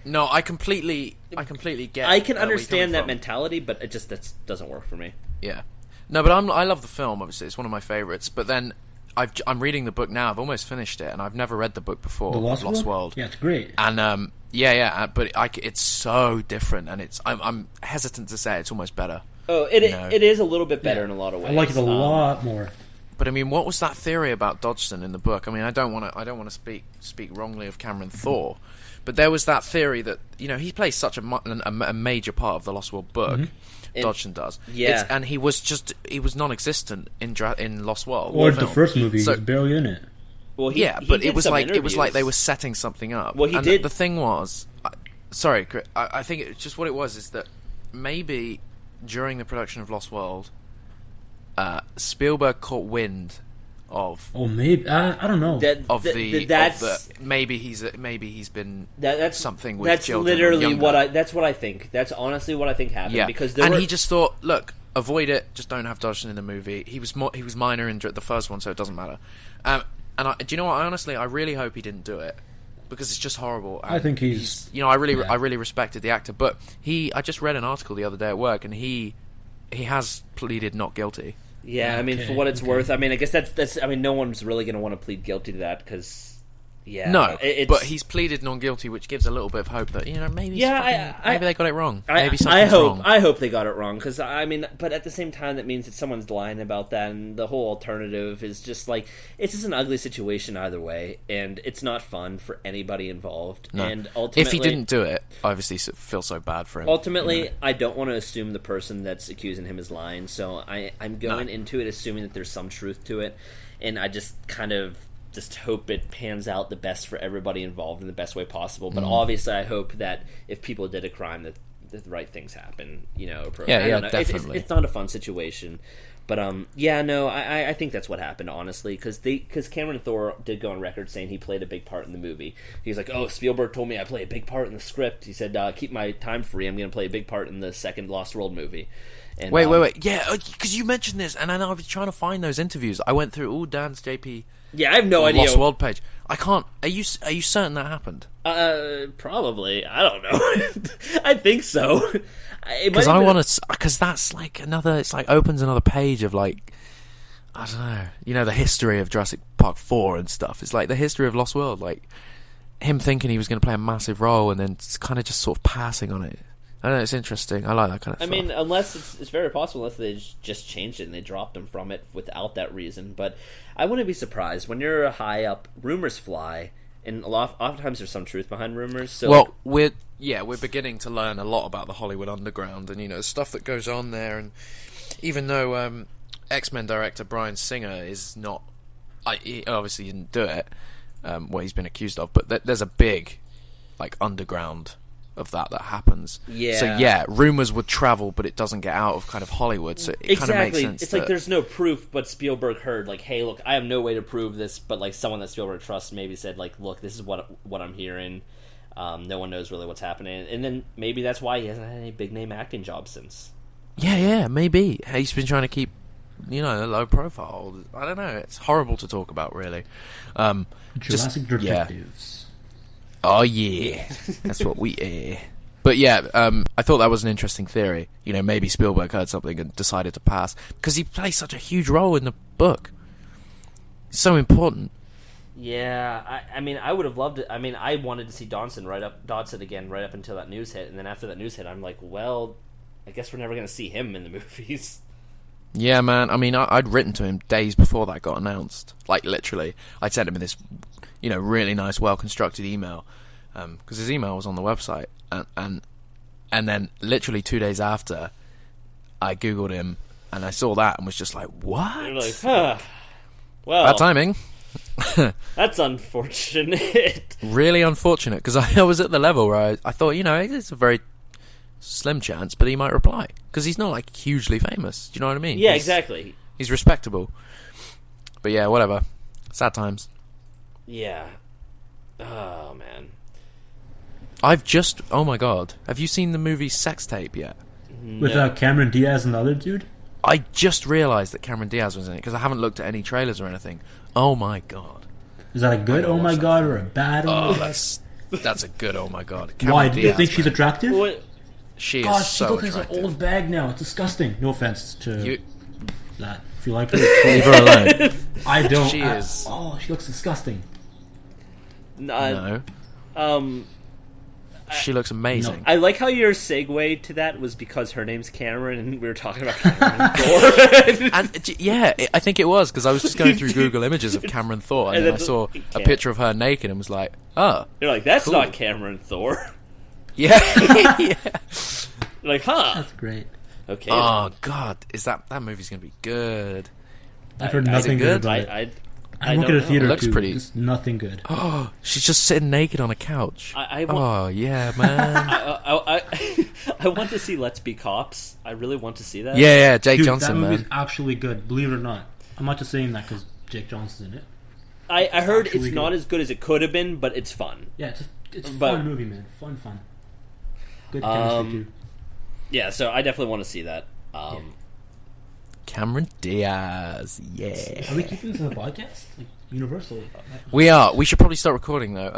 No, I completely get. I can understand that mentality, but that doesn't work for me. Yeah, no, but I love the film. Obviously, it's one of my favorites. But then I'm reading the book now. I've almost finished it, and I've never read the book before. The Lost World. Yeah, it's great. And but it's so different, and I'm hesitant to say it's almost better. Oh, it is a little bit better in a lot of ways. I like it a lot more. But I mean, what was that theory about Dodgson in the book? I mean, I don't want to speak wrongly of Cameron Thor. But there was that theory that, he plays such a major part of the Lost World book. Dodgson does. Yeah. And he was non-existent in Lost World. Or the first movie, he was barely in it. Well, it was like they were setting something up. Well, The thing was, sorry, Chris, I think it's just what it was is that maybe during the production of Lost World, Spielberg caught wind of. Oh, maybe I don't know. Maybe he's been something with that's children. Literally that's what I think. That's honestly what I think happened. Yeah, because he just thought, look, avoid it. Just don't have Dodgson in the movie. He was minor in the first one, so it doesn't matter. Do you know what? I really hope he didn't do it because it's just horrible. I think he's I really respected the actor, but I just read an article the other day at work, and he has pleaded not guilty. Yeah, I mean, for what it's worth, I mean, I guess that's. I mean, no one's really going to want to plead guilty to that because, but he's pleaded non guilty, which gives a little bit of hope that maybe maybe they got it wrong. Maybe something's wrong. I hope they got it wrong because I mean, but at the same time, that means that someone's lying about that, and the whole alternative is just like it's just an ugly situation either way, and it's not fun for anybody involved. No. And ultimately, if he didn't do it, I obviously feel so bad for him. Ultimately, I don't want to assume the person that's accusing him is lying, so I'm going into it assuming that there's some truth to it, and I just kind of just hope it pans out the best for everybody involved in the best way possible. But obviously, I hope that if people did a crime, that the right things happen. Definitely. It's not a fun situation, but I think that's what happened, honestly, because Cameron Thor did go on record saying he played a big part in the movie. He's like, "Oh, Spielberg told me I play a big part in the script." He said, "Keep my time free. I'm going to play a big part in the second Lost World movie." And, wait. Yeah, because you mentioned this, and I was trying to find those interviews. I went through all Dan's JP. Yeah, I have no idea. Lost World page. I can't. Are you certain that happened? Probably. I don't know. I think so. Because I want to. Because that's like another. It's like opens another page of like. I don't know. The history of Jurassic Park 4 and stuff. It's like the history of Lost World. Like him thinking he was going to play a massive role and then kind of just sort of passing on it. I don't know, it's interesting. I like that kind of stuff. I mean, unless it's very possible unless they just changed it and they dropped him from it without that reason. But I wouldn't be surprised. When you're high up, rumors fly, and oftentimes there's some truth behind rumors. So we're beginning to learn a lot about the Hollywood underground and stuff that goes on there. And even though X-Men director Bryan Singer is not, he obviously didn't do it, what he's been accused of, but there's a big underground of that happens. Yeah. So rumors would travel, but it doesn't get out of kind of Hollywood. So it kind of makes sense. It's like there's no proof, but Spielberg heard hey, look, I have no way to prove this, but someone that Spielberg trusts maybe said look, this is what I'm hearing. No one knows really what's happening, and then maybe that's why he hasn't had any big name acting jobs since. Yeah, maybe he's been trying to keep a low profile. I don't know. It's horrible to talk about, really. Jurassic Detectives. Oh yeah, that's what we are. But yeah, I thought that was an interesting theory. You know, maybe Spielberg heard something and decided to pass because he plays such a huge role in the book. It's so important. Yeah, I mean, I would have loved it. I mean, I wanted to see Dodson again right up until that news hit, and then after that news hit, I'm like, well, I guess we're never going to see him in the movies. Yeah, man. I mean, I'd written to him days before that got announced. Like, literally, I'd sent him this, you know, really nice, well-constructed email because his email was on the website, and then literally 2 days after, I googled him and I saw that and was just like, what? You're like, huh. Well, bad timing. That's unfortunate. Really unfortunate, because I was at the level where I thought, you know, it's a very slim chance, but he might reply, because he's not like hugely famous. Do you know what I mean? Yeah, exactly. He's respectable. But yeah, whatever. Sad times. Yeah. Oh man. Oh my god, have you seen the movie Sex Tape yet? No. With Cameron Diaz and the other dude? I just realised that Cameron Diaz was in it, because I haven't looked at any trailers or anything. Oh my god. Is that a good oh my god or a bad oh my god? That's a good oh my god. Why? Do you think she's attractive? What? She God, is she so looks like attractive. an old bag now. It's disgusting. No offense to that. If you like her, Leave her alone. I don't. She is. Oh, she looks disgusting. No. She looks amazing. No. I like how your segue to that was because her name's Cameron, and we were talking about Cameron Thor. And yeah, I think it was, because I was just going through Google images of Cameron Thor, and then I saw a picture of her naked and was like, oh. You're like, that's cool. not Cameron Thor. Yeah. Yeah. You're like, huh? That's great. Okay. Oh god, that movie's gonna be good. I've heard nothing good good? about it. I I won't don't get a know. theater It looks too. pretty. It's nothing good. Oh, she's just sitting naked on a couch. I Oh yeah, man. I want to see Let's Be Cops. I really want to see that. Yeah, Jake Dude, Johnson, that movie's man. actually good. Believe it or not. I'm not just saying that because Jake Johnson's in it. I heard actually it's not good. as good as it could have been, but it's fun. Yeah, it's a But- fun movie, man. Fun. Good chemistry too. Yeah, so I definitely want to see that. Cameron Diaz, yeah. Are we keeping this in the podcast? Like universally? We are. We should probably start recording though.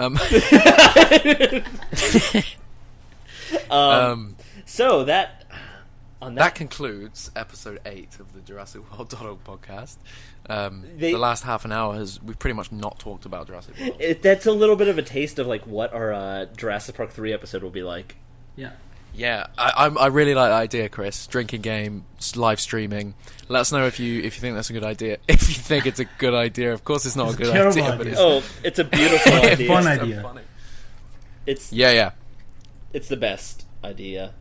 So that That concludes episode 8 of the Jurassic World podcast. The last half an hour we've pretty much not talked about Jurassic World. that's a little bit of a taste of like what our Jurassic Park 3 episode will be like. Yeah. Yeah, I really like the idea, Chris. Drinking game, live streaming. Let us know if you think that's a good idea. If you think it's a good idea, of course it's not a good terrible idea. But idea. It's a beautiful idea. Fun so idea. funny. It's Yeah, it's the best idea.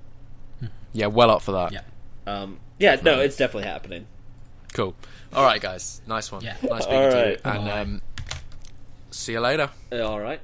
yeah. Well up for that. Yeah. No, it's definitely happening. Cool. All right, guys. Nice one. Yeah. Nice speaking All to you. right. And see you later. All right.